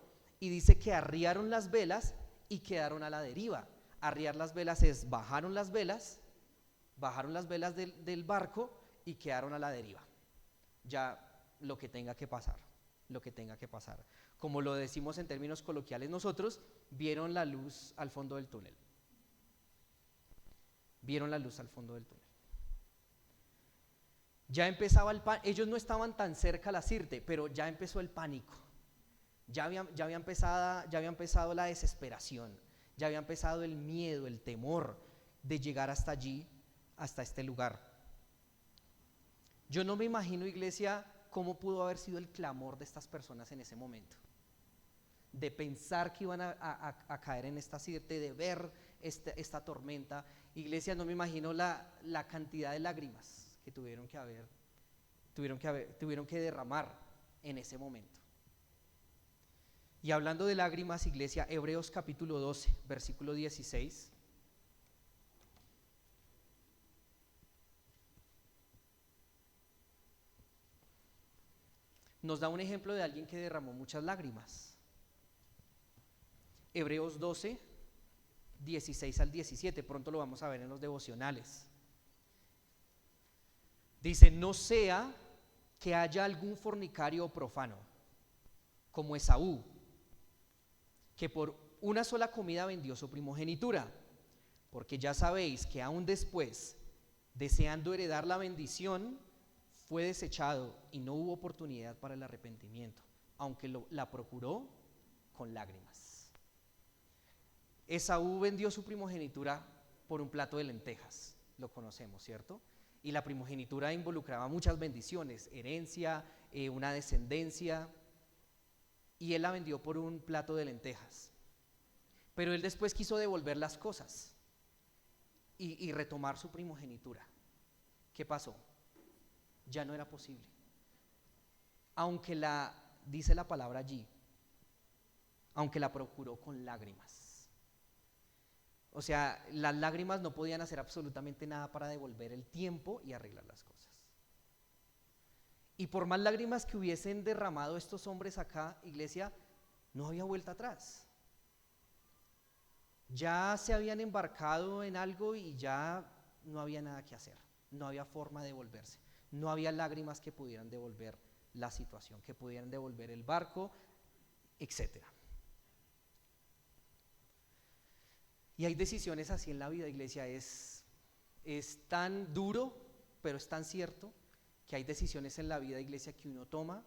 [SPEAKER 1] y dice que arriaron las velas y quedaron a la deriva. Arriar las velas es bajaron las velas del barco y quedaron a la deriva. Ya lo que tenga que pasar. Como lo decimos en términos coloquiales nosotros, vieron la luz al fondo del túnel. Ya empezaba ellos no estaban tan cerca a la sirte, pero ya empezó el pánico. Ya había empezado la desesperación, ya había empezado el miedo, el temor de llegar hasta allí, hasta este lugar. Yo no me imagino, iglesia, cómo pudo haber sido el clamor de estas personas en ese momento, de pensar que iban a caer en esta sirte, de ver esta tormenta. Iglesia, no me imagino la cantidad de lágrimas que tuvieron que derramar en ese momento. Y hablando de lágrimas, iglesia, Hebreos capítulo 12, versículo 16. Nos da un ejemplo de alguien que derramó muchas lágrimas. Hebreos 12, 16 al 17, pronto lo vamos a ver en los devocionales. Dice: no sea que haya algún fornicario o profano, como Esaú, que por una sola comida vendió su primogenitura, porque ya sabéis que aún después, deseando heredar la bendición, fue desechado y no hubo oportunidad para el arrepentimiento, aunque la procuró con lágrimas. Esaú vendió su primogenitura por un plato de lentejas, lo conocemos, ¿cierto? Y la primogenitura involucraba muchas bendiciones, herencia, una descendencia, y él la vendió por un plato de lentejas. Pero él después quiso devolver las cosas y retomar su primogenitura. ¿Qué pasó? Ya no era posible. Aunque dice la palabra allí, aunque la procuró con lágrimas. O sea, las lágrimas no podían hacer absolutamente nada para devolver el tiempo y arreglar las cosas. Y por más lágrimas que hubiesen derramado estos hombres acá, iglesia, no había vuelta atrás. Ya se habían embarcado en algo y ya no había nada que hacer. No había forma de devolverse. No había lágrimas que pudieran devolver la situación, que pudieran devolver el barco, etc. Y hay decisiones así en la vida, iglesia. Es tan duro, pero es tan cierto, que hay decisiones en la vida, iglesia, que uno toma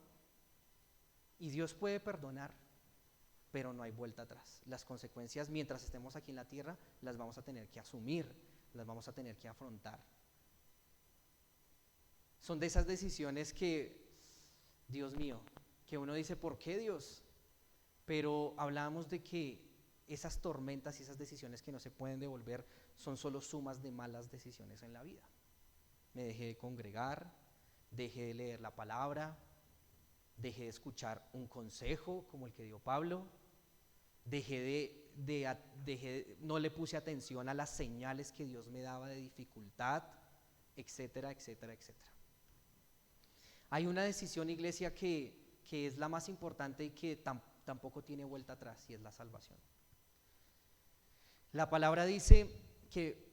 [SPEAKER 1] y Dios puede perdonar, pero no hay vuelta atrás. Las consecuencias, mientras estemos aquí en la tierra, las vamos a tener que asumir, las vamos a tener que afrontar. Son de esas decisiones que, Dios mío, que uno dice, ¿por qué, Dios? Pero hablábamos de que esas tormentas y esas decisiones que no se pueden devolver son solo sumas de malas decisiones en la vida. Me dejé de congregar, dejé de leer la palabra, dejé de escuchar un consejo como el que dio Pablo, no le puse atención a las señales que Dios me daba de dificultad, etcétera, etcétera, etcétera. Hay una decisión, iglesia, que que es la más importante y que tampoco tiene vuelta atrás, y es la salvación. La palabra dice que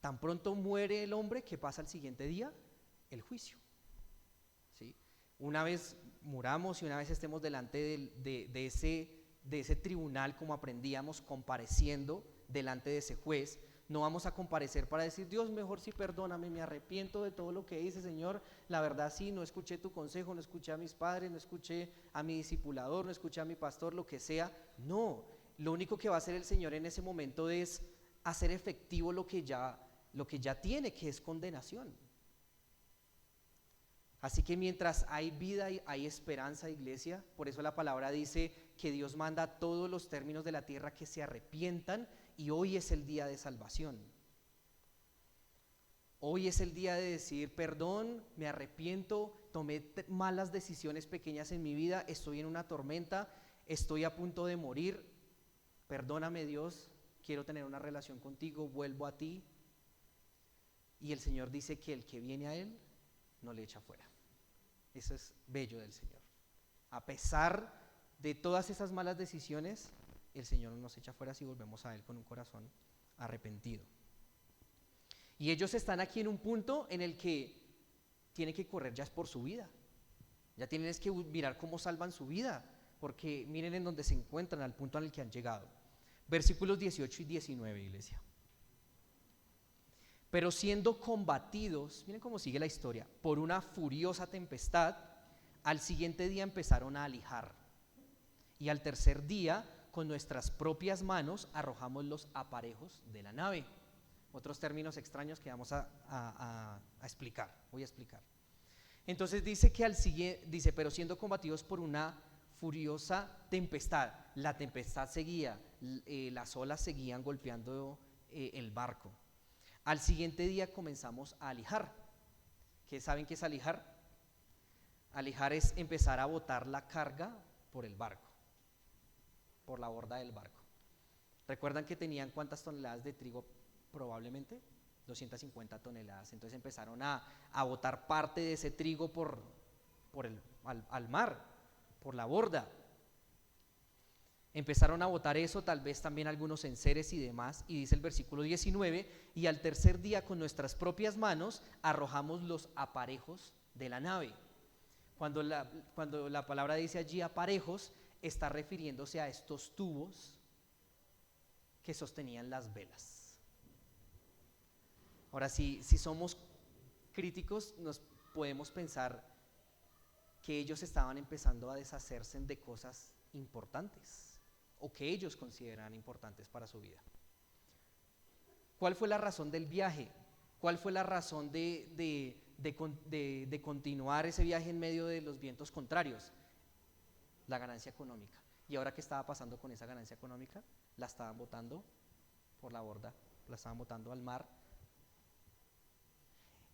[SPEAKER 1] tan pronto muere el hombre, que pasa al siguiente día el juicio, ¿sí? Una vez muramos y una vez estemos delante de ese tribunal, como aprendíamos, compareciendo delante de ese juez, no vamos a comparecer para decir: Dios, mejor sí, perdóname, me arrepiento de todo lo que hice, Señor, la verdad sí, no escuché tu consejo, no escuché a mis padres, no escuché a mi discipulador, no escuché a mi pastor, lo que sea. No, lo único que va a hacer el Señor en ese momento es hacer efectivo lo que ya tiene, que es condenación. Así que mientras hay vida, hay esperanza, iglesia. Por eso la palabra dice que Dios manda a todos los términos de la tierra que se arrepientan, y hoy es el día de salvación. Hoy es el día de decir: perdón, me arrepiento, tomé malas decisiones pequeñas en mi vida, estoy en una tormenta, estoy a punto de morir, perdóname, Dios, quiero tener una relación contigo, vuelvo a ti. Y el Señor dice que el que viene a Él no le echa fuera. Eso es bello del Señor. A pesar de todas esas malas decisiones, el Señor no nos echa fuera si volvemos a Él con un corazón arrepentido. Y ellos están aquí en un punto en el que tienen que correr ya por su vida. Ya tienen que mirar cómo salvan su vida, porque miren en dónde se encuentran, al punto en el que han llegado. Versículos 18 y 19, iglesia. Pero siendo combatidos, miren cómo sigue la historia, por una furiosa tempestad, al siguiente día empezaron a alijar. Y al tercer día, con nuestras propias manos, arrojamos los aparejos de la nave. Otros términos extraños que vamos a explicar, voy a explicar. Entonces dice que pero siendo combatidos por una furiosa tempestad, la tempestad seguía, las olas seguían golpeando el barco. Al siguiente día comenzamos a alijar. ¿Qué saben qué es alijar? Alijar es empezar a botar la carga por el barco, por la borda del barco. ¿Recuerdan que tenían cuántas toneladas de trigo? Probablemente 250 toneladas. Entonces empezaron a botar parte de ese trigo al mar, por la borda. Empezaron a botar eso, tal vez también algunos enseres y demás, y dice el versículo 19: y al tercer día con nuestras propias manos arrojamos los aparejos de la nave. Cuando la palabra dice allí aparejos, está refiriéndose a estos tubos que sostenían las velas. Ahora, si somos críticos, nos podemos pensar que ellos estaban empezando a deshacerse de cosas importantes, o que ellos consideran importantes para su vida. ¿Cuál fue la razón del viaje? ¿Cuál fue la razón de continuar ese viaje en medio de los vientos contrarios? La ganancia económica. ¿Y ahora qué estaba pasando con esa ganancia económica? La estaban botando por la borda, la estaban botando al mar.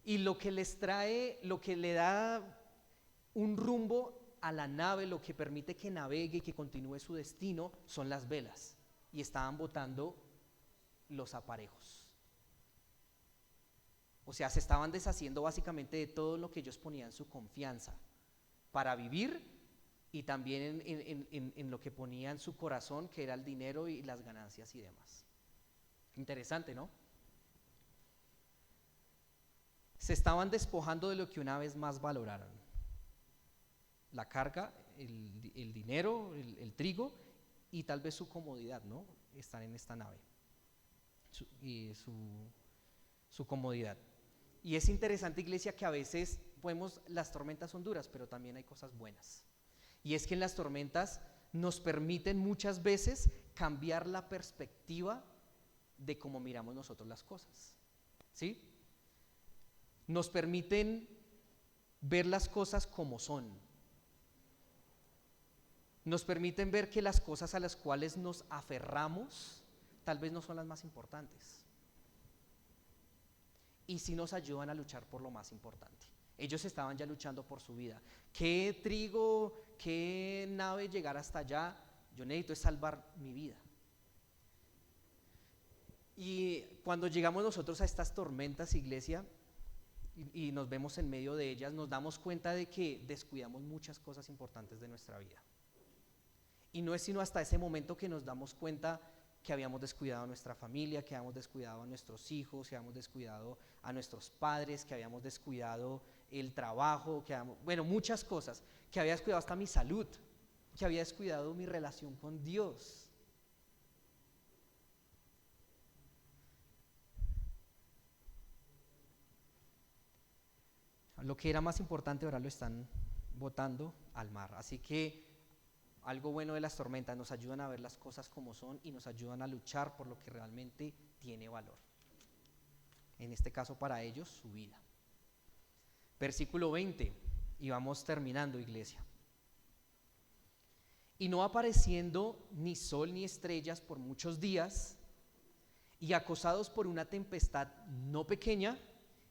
[SPEAKER 1] Y lo que les trae, lo que le da un rumbo a la nave, lo que permite que navegue y que continúe su destino, son las velas. Y estaban botando los aparejos. O sea, se estaban deshaciendo básicamente de todo lo que ellos ponían su confianza para vivir, y también en lo que ponían su corazón, que era el dinero y las ganancias y demás. Interesante, ¿no? Se estaban despojando de lo que una vez más valoraron: la carga, el dinero, el trigo, y tal vez su comodidad, ¿no? Estar en esta nave, su comodidad. Y es interesante, iglesia, que a veces las tormentas son duras, pero también hay cosas buenas. Y es que en las tormentas nos permiten muchas veces cambiar la perspectiva de cómo miramos nosotros las cosas, ¿sí? Nos permiten ver las cosas como son. Nos permiten ver que las cosas a las cuales nos aferramos tal vez no son las más importantes. Y sí nos ayudan a luchar por lo más importante. Ellos estaban ya luchando por su vida. ¿Qué trigo, qué nave llegar hasta allá? Yo necesito es salvar mi vida. Y cuando llegamos nosotros a estas tormentas, iglesia, y nos vemos en medio de ellas, nos damos cuenta de que descuidamos muchas cosas importantes de nuestra vida. Y no es sino hasta ese momento que nos damos cuenta que habíamos descuidado a nuestra familia, que habíamos descuidado a nuestros hijos, que habíamos descuidado a nuestros padres, que habíamos descuidado el trabajo, bueno, muchas cosas, que había descuidado hasta mi salud, que había descuidado mi relación con Dios. Lo que era más importante ahora lo están botando al mar. Así que algo bueno de las tormentas, nos ayudan a ver las cosas como son y nos ayudan a luchar por lo que realmente tiene valor. En este caso para ellos, su vida. Versículo 20, y vamos terminando, iglesia. Y no apareciendo ni sol ni estrellas por muchos días, y acosados por una tempestad no pequeña,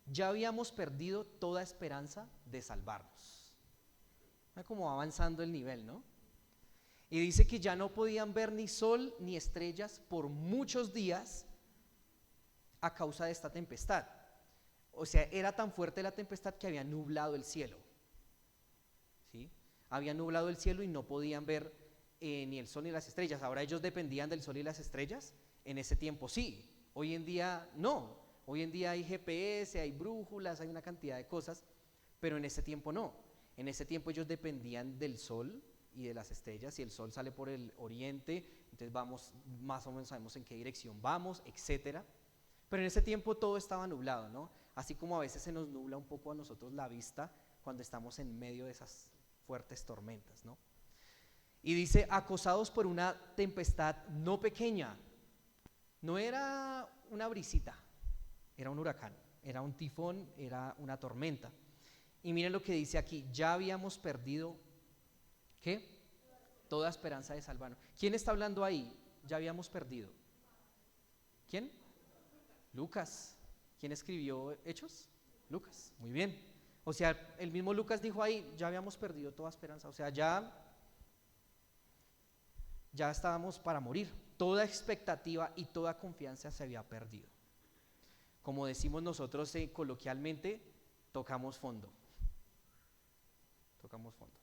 [SPEAKER 1] ya habíamos perdido toda esperanza de salvarnos. Como avanzando el nivel, ¿no? Y dice que ya no podían ver ni sol ni estrellas por muchos días a causa de esta tempestad. O sea, era tan fuerte la tempestad que había nublado el cielo. ¿Sí? Había nublado el cielo y no podían ver ni el sol ni las estrellas. Ahora ellos dependían del sol y las estrellas. En ese tiempo sí, hoy en día no. Hoy en día hay GPS, hay brújulas, hay una cantidad de cosas, pero en ese tiempo no. En ese tiempo ellos dependían del sol y de las estrellas. Si el sol sale por el oriente, entonces vamos, más o menos sabemos en qué dirección vamos, etcétera. Pero en ese tiempo todo estaba nublado, ¿no? Así como a veces se nos nubla un poco a nosotros la vista cuando estamos en medio de esas fuertes tormentas, ¿no? Y dice, acosados por una tempestad no pequeña. No era una brisita, era un huracán, era un tifón, era una tormenta. Y miren lo que dice aquí, ya habíamos perdido, ¿qué? Toda esperanza de salvarnos. ¿Quién está hablando ahí? Ya habíamos perdido. ¿Quién? Lucas. ¿Quién escribió Hechos? Lucas. Muy bien. O sea, el mismo Lucas dijo ahí, ya habíamos perdido toda esperanza. O sea, ya estábamos para morir. Toda expectativa y toda confianza se había perdido. Como decimos nosotros coloquialmente, tocamos fondo. Tocamos fondo.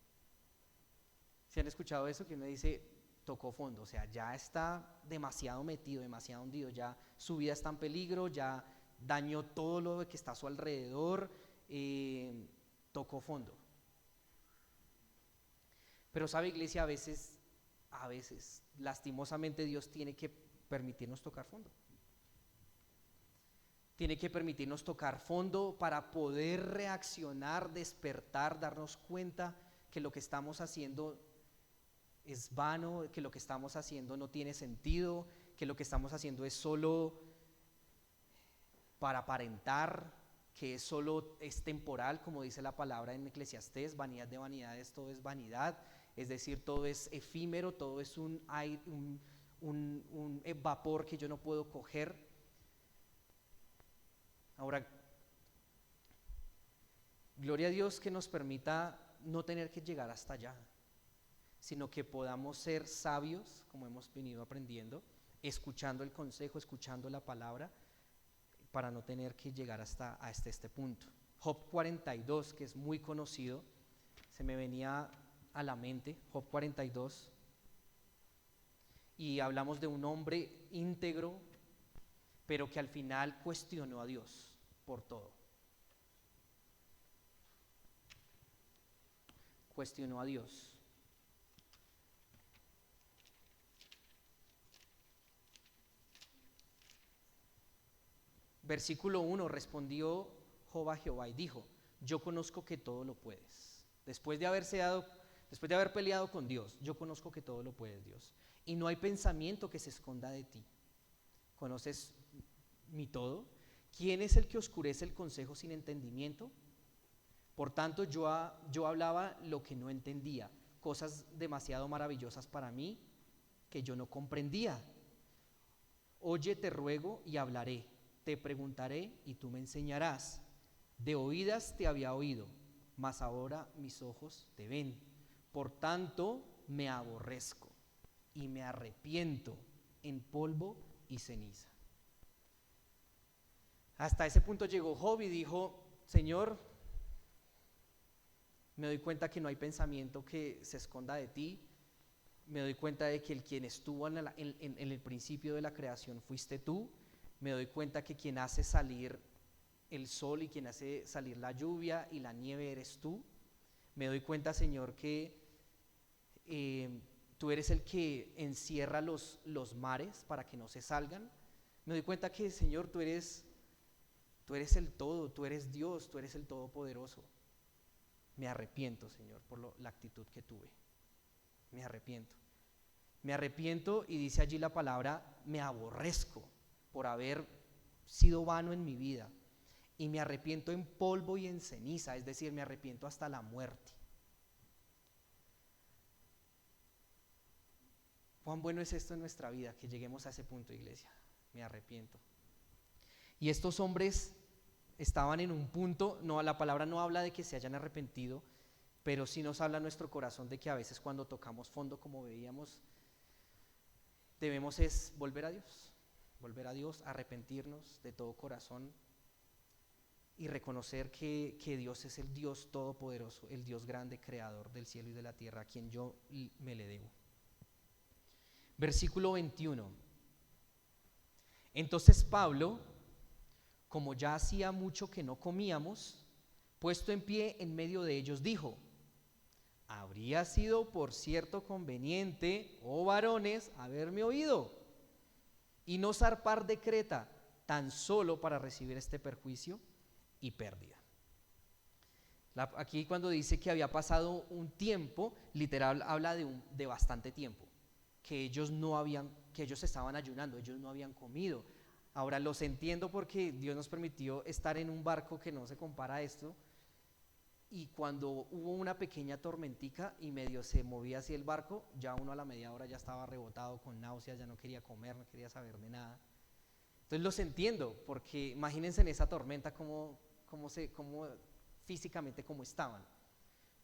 [SPEAKER 1] ¿Sí han escuchado eso? Que uno dice, tocó fondo, o sea, ya está demasiado metido, demasiado hundido, ya su vida está en peligro, ya dañó todo lo que está a su alrededor, tocó fondo. Pero sabe, iglesia, a veces, lastimosamente Dios tiene que permitirnos tocar fondo. Tiene que permitirnos tocar fondo para poder reaccionar, despertar, darnos cuenta que lo que estamos haciendo es vano, que lo que estamos haciendo no tiene sentido, que lo que estamos haciendo es solo para aparentar, que es temporal, como dice la palabra en Eclesiastés, vanidad de vanidades, todo es vanidad, es decir, todo es efímero, todo es un vapor que yo no puedo coger. Ahora, gloria a Dios que nos permita no tener que llegar hasta allá, sino que podamos ser sabios, como hemos venido aprendiendo, escuchando el consejo, escuchando la palabra, para no tener que llegar hasta este punto. Job 42, que es muy conocido, se me venía a la mente, Job 42, y hablamos de un hombre íntegro, pero que al final cuestionó a Dios por todo. Cuestionó a Dios. Versículo 1, respondió Job a Jehová y dijo, yo conozco que todo lo puedes. Después de haber peleado con Dios, yo conozco que todo lo puedes, Dios. Y no hay pensamiento que se esconda de ti. ¿Conoces mi todo? ¿Quién es el que oscurece el consejo sin entendimiento? Por tanto, yo hablaba lo que no entendía, cosas demasiado maravillosas para mí que yo no comprendía. Oye, te ruego y hablaré, te preguntaré y tú me enseñarás. De oídas te había oído, mas ahora mis ojos te ven. Por tanto, me aborrezco y me arrepiento en polvo y ceniza. Hasta ese punto llegó Job y dijo, Señor, me doy cuenta que no hay pensamiento que se esconda de ti. Me doy cuenta de que el quien estuvo en el principio de la creación fuiste tú. Me doy cuenta que quien hace salir el sol y quien hace salir la lluvia y la nieve eres tú. Me doy cuenta, Señor, que tú eres el que encierra los mares para que no se salgan. Me doy cuenta que, Señor, tú eres el todo, tú eres Dios, tú eres el Todopoderoso. Me arrepiento, Señor, por la actitud que tuve. Me arrepiento. Me arrepiento, y dice allí la palabra, me aborrezco por haber sido vano en mi vida. Y me arrepiento en polvo y en ceniza, es decir, me arrepiento hasta la muerte. Cuán bueno es esto en nuestra vida, que lleguemos a ese punto, iglesia. Me arrepiento. Y estos hombres estaban en un punto, no, la palabra no habla de que se hayan arrepentido, pero sí nos habla nuestro corazón de que a veces cuando tocamos fondo, como veíamos, debemos es volver a Dios, arrepentirnos de todo corazón y reconocer que Dios es el Dios todopoderoso, el Dios grande, creador del cielo y de la tierra, a quien yo me le debo. Versículo 21. Entonces Pablo, como ya hacía mucho que no comíamos, puesto en pie en medio de ellos, dijo: habría sido por cierto conveniente, oh varones, haberme oído y no zarpar de Creta tan solo para recibir este perjuicio y pérdida. Aquí cuando dice que había pasado un tiempo, literal habla de bastante tiempo, que ellos estaban ayunando, ellos no habían comido. Ahora los entiendo porque Dios nos permitió estar en un barco que no se compara a esto, y cuando hubo una pequeña tormentica y medio se movía así el barco, ya uno a la media hora ya estaba rebotado con náuseas, ya no quería comer, no quería saber de nada. Entonces los entiendo, porque imagínense en esa tormenta cómo físicamente cómo estaban.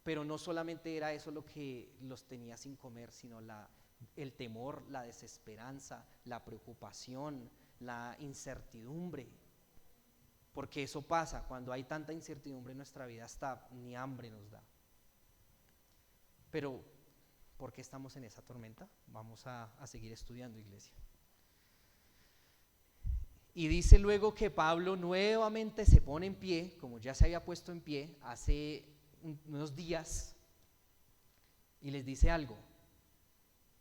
[SPEAKER 1] Pero no solamente era eso lo que los tenía sin comer, sino el temor, la desesperanza, la preocupación, la incertidumbre. Porque eso pasa, cuando hay tanta incertidumbre en nuestra vida, hasta ni hambre nos da. Pero, ¿por qué estamos en esa tormenta? Vamos a seguir estudiando, iglesia. Y dice luego que Pablo nuevamente se pone en pie, como ya se había puesto en pie hace unos días, y les dice algo.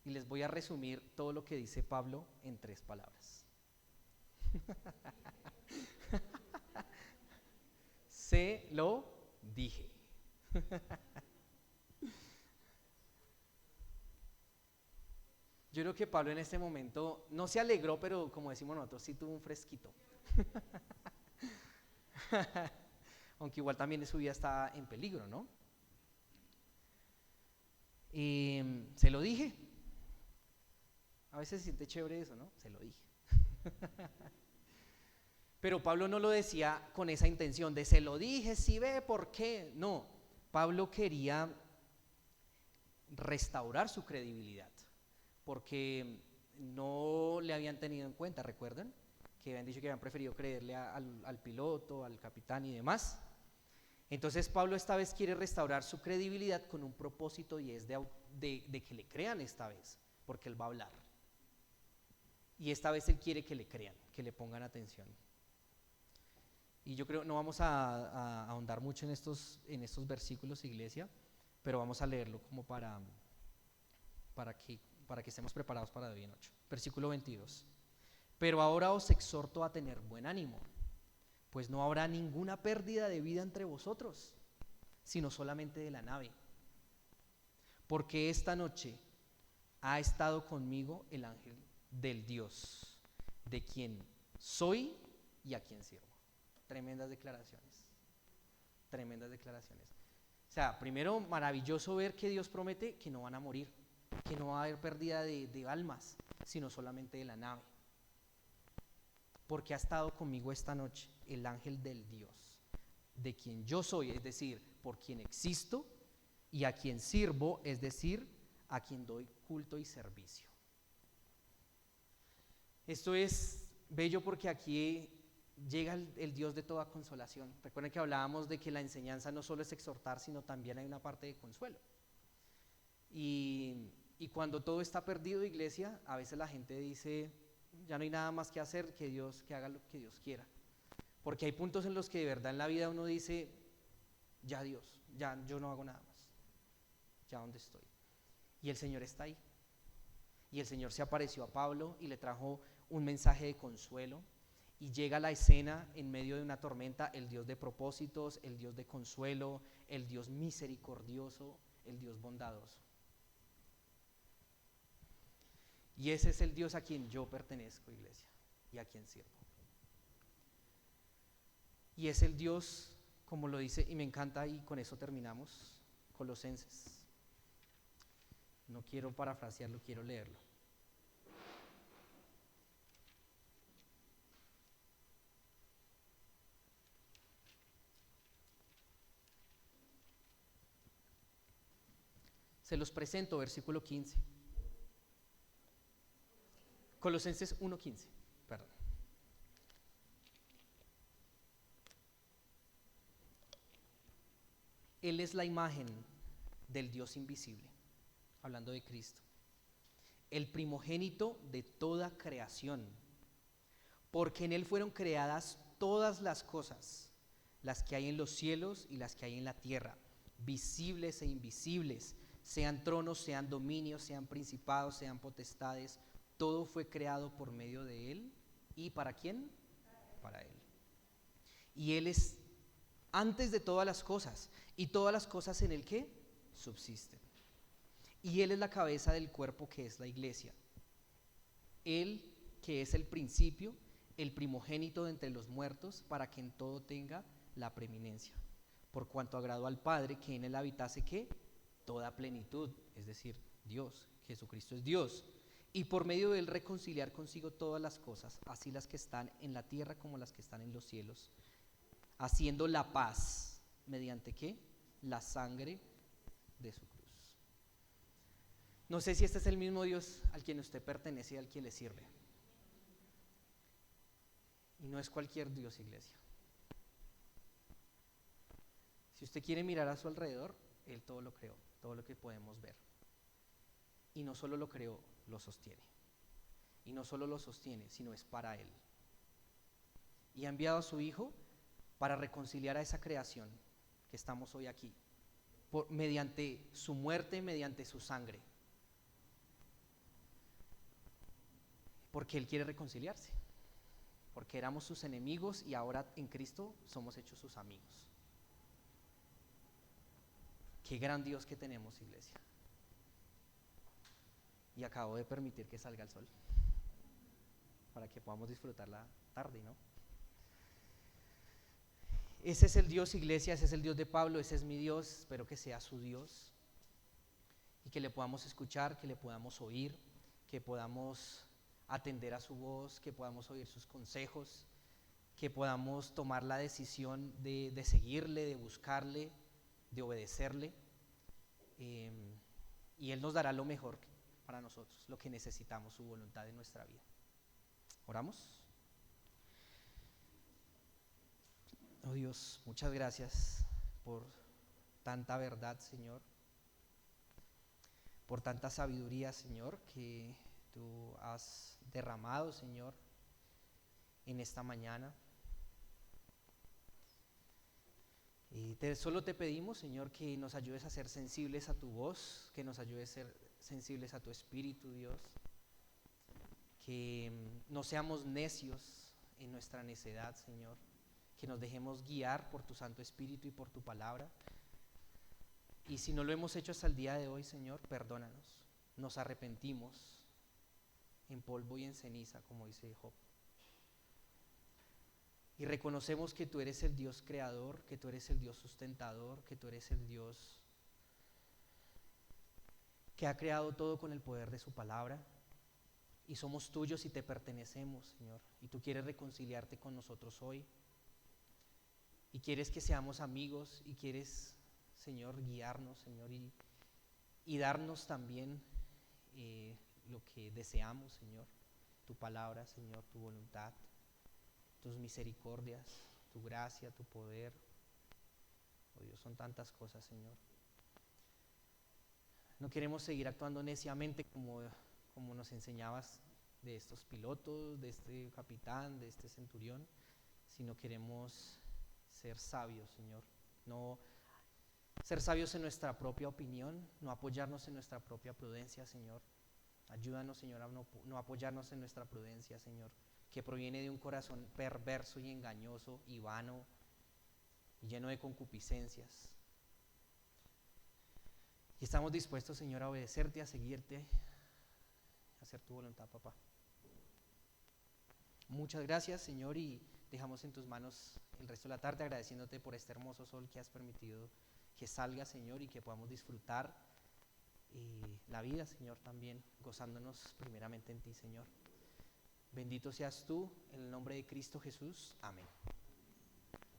[SPEAKER 1] Y les voy a resumir todo lo que dice Pablo en 3 palabras. Se lo dije. Yo creo que Pablo en este momento no se alegró, pero como decimos nosotros, sí tuvo un fresquito. Aunque igual también su vida está en peligro, ¿no? Se lo dije. A veces se siente chévere eso, ¿no? Se lo dije. Pero Pablo no lo decía con esa intención de se lo dije, si ve, ¿por qué? No, Pablo quería restaurar su credibilidad, porque no le habían tenido en cuenta, ¿recuerdan? Que habían dicho que habían preferido creerle al piloto, al capitán y demás. Entonces Pablo esta vez quiere restaurar su credibilidad con un propósito, y es de que le crean esta vez, porque él va a hablar. Y esta vez él quiere que le crean, que le pongan atención. Y yo creo, no vamos a ahondar mucho en estos versículos, iglesia, pero vamos a leerlo como para que estemos preparados para hoy en 8. Versículo 22. Pero ahora os exhorto a tener buen ánimo, pues no habrá ninguna pérdida de vida entre vosotros, sino solamente de la nave. Porque esta noche ha estado conmigo el ángel del Dios, de quien soy y a quien sirvo. Tremendas declaraciones. O sea, primero, maravilloso ver que Dios promete que no van a morir, que no va a haber pérdida de almas, sino solamente de la nave. Porque ha estado conmigo esta noche el ángel del Dios, de quien yo soy, es decir, por quien existo, y a quien sirvo, es decir, a quien doy culto y servicio. Esto es bello porque aquí llega el Dios de toda consolación. Recuerden que hablábamos de que la enseñanza no solo es exhortar, sino también hay una parte de consuelo. Y cuando todo está perdido, iglesia, a veces la gente dice, ya no hay nada más que hacer, que haga lo que Dios quiera. Porque hay puntos en los que de verdad en la vida uno dice, ya Dios, ya yo no hago nada más, ya donde estoy. Y el Señor está ahí. Y el Señor se apareció a Pablo y le trajo un mensaje de consuelo. Y llega a la escena en medio de una tormenta el Dios de propósitos, el Dios de consuelo, el Dios misericordioso, el Dios bondadoso. Y ese es el Dios a quien yo pertenezco, iglesia, y a quien sirvo. Y es el Dios, como lo dice, y me encanta, y con eso terminamos, Colosenses. No quiero parafrasearlo, quiero leerlo. Se los presento, versículo 15. Colosenses 1:15, perdón. Él es la imagen del Dios invisible, hablando de Cristo, el primogénito de toda creación, porque en Él fueron creadas todas las cosas, las que hay en los cielos y las que hay en la tierra, visibles e invisibles, sean tronos, sean dominios, sean principados, sean potestades, todo fue creado por medio de Él. ¿Y para quién? Para Él. Y Él es antes de todas las cosas, y todas las cosas en Él ¿qué? Subsisten. Y Él es la cabeza del cuerpo que es la iglesia. Él que es el principio, el primogénito de entre los muertos, para que en todo tenga la preeminencia. Por cuanto agradó al Padre que en Él habitase ¿qué? Toda plenitud, es decir, Dios, Jesucristo es Dios. Y por medio de Él reconciliar consigo todas las cosas, así las que están en la tierra como las que están en los cielos, haciendo la paz, ¿mediante qué? La sangre de su cruz. No sé si este es el mismo Dios al quien usted pertenece y al quien le sirve. Y no es cualquier Dios, iglesia. Si usted quiere mirar a su alrededor, Él todo lo creó, todo lo que podemos ver. Y no solo lo creó, lo sostiene. Y no solo lo sostiene, sino es para Él. Y ha enviado a su Hijo para reconciliar a esa creación que estamos hoy aquí, mediante su muerte, mediante su sangre. Porque Él quiere reconciliarse. Porque éramos sus enemigos y ahora en Cristo somos hechos sus amigos. Qué gran Dios que tenemos, iglesia. Y acabo de permitir que salga el sol para que podamos disfrutar la tarde, ¿no? Ese es el Dios, iglesia, ese es el Dios de Pablo, ese es mi Dios, espero que sea su Dios y que le podamos escuchar, que le podamos oír, que podamos atender a su voz, que podamos oír sus consejos, que podamos tomar la decisión de seguirle, de buscarle, de obedecerle, y Él nos dará lo mejor para nosotros, lo que necesitamos, su voluntad en nuestra vida. ¿Oramos? Oh Dios, muchas gracias por tanta verdad, Señor, por tanta sabiduría, Señor, que tú has derramado, Señor, en esta mañana. Y solo te pedimos, Señor, que nos ayudes a ser sensibles a tu voz, que nos ayudes a ser sensibles a tu espíritu, Dios, que no seamos necios en nuestra necedad, Señor, que nos dejemos guiar por tu Santo Espíritu y por tu palabra. Y si no lo hemos hecho hasta el día de hoy, Señor, perdónanos, nos arrepentimos en polvo y en ceniza, como dice Job. Y reconocemos que tú eres el Dios creador, que tú eres el Dios sustentador, que tú eres el Dios que ha creado todo con el poder de su palabra. Y somos tuyos y te pertenecemos, Señor. Y tú quieres reconciliarte con nosotros hoy. Y quieres que seamos amigos y quieres, Señor, guiarnos, Señor, y darnos también lo que deseamos, Señor. Tu palabra, Señor, tu voluntad. tus misericordias, tu gracia, tu poder. Oh Dios, son tantas cosas, Señor. No queremos seguir actuando neciamente como nos enseñabas de estos pilotos, de este capitán, de este centurión, sino queremos ser sabios, Señor. No ser sabios en nuestra propia opinión, no apoyarnos en nuestra propia prudencia, Señor. Ayúdanos, Señor, a no apoyarnos en nuestra prudencia, Señor, que proviene de un corazón perverso y engañoso y vano y lleno de concupiscencias. Y estamos dispuestos, Señor, a obedecerte, a seguirte, a hacer tu voluntad, papá. Muchas gracias, Señor, y dejamos en tus manos el resto de la tarde agradeciéndote por este hermoso sol que has permitido que salga, Señor, y que podamos disfrutar la vida, Señor, también gozándonos primeramente en ti, Señor. Bendito seas tú, en el nombre de Cristo Jesús. Amén.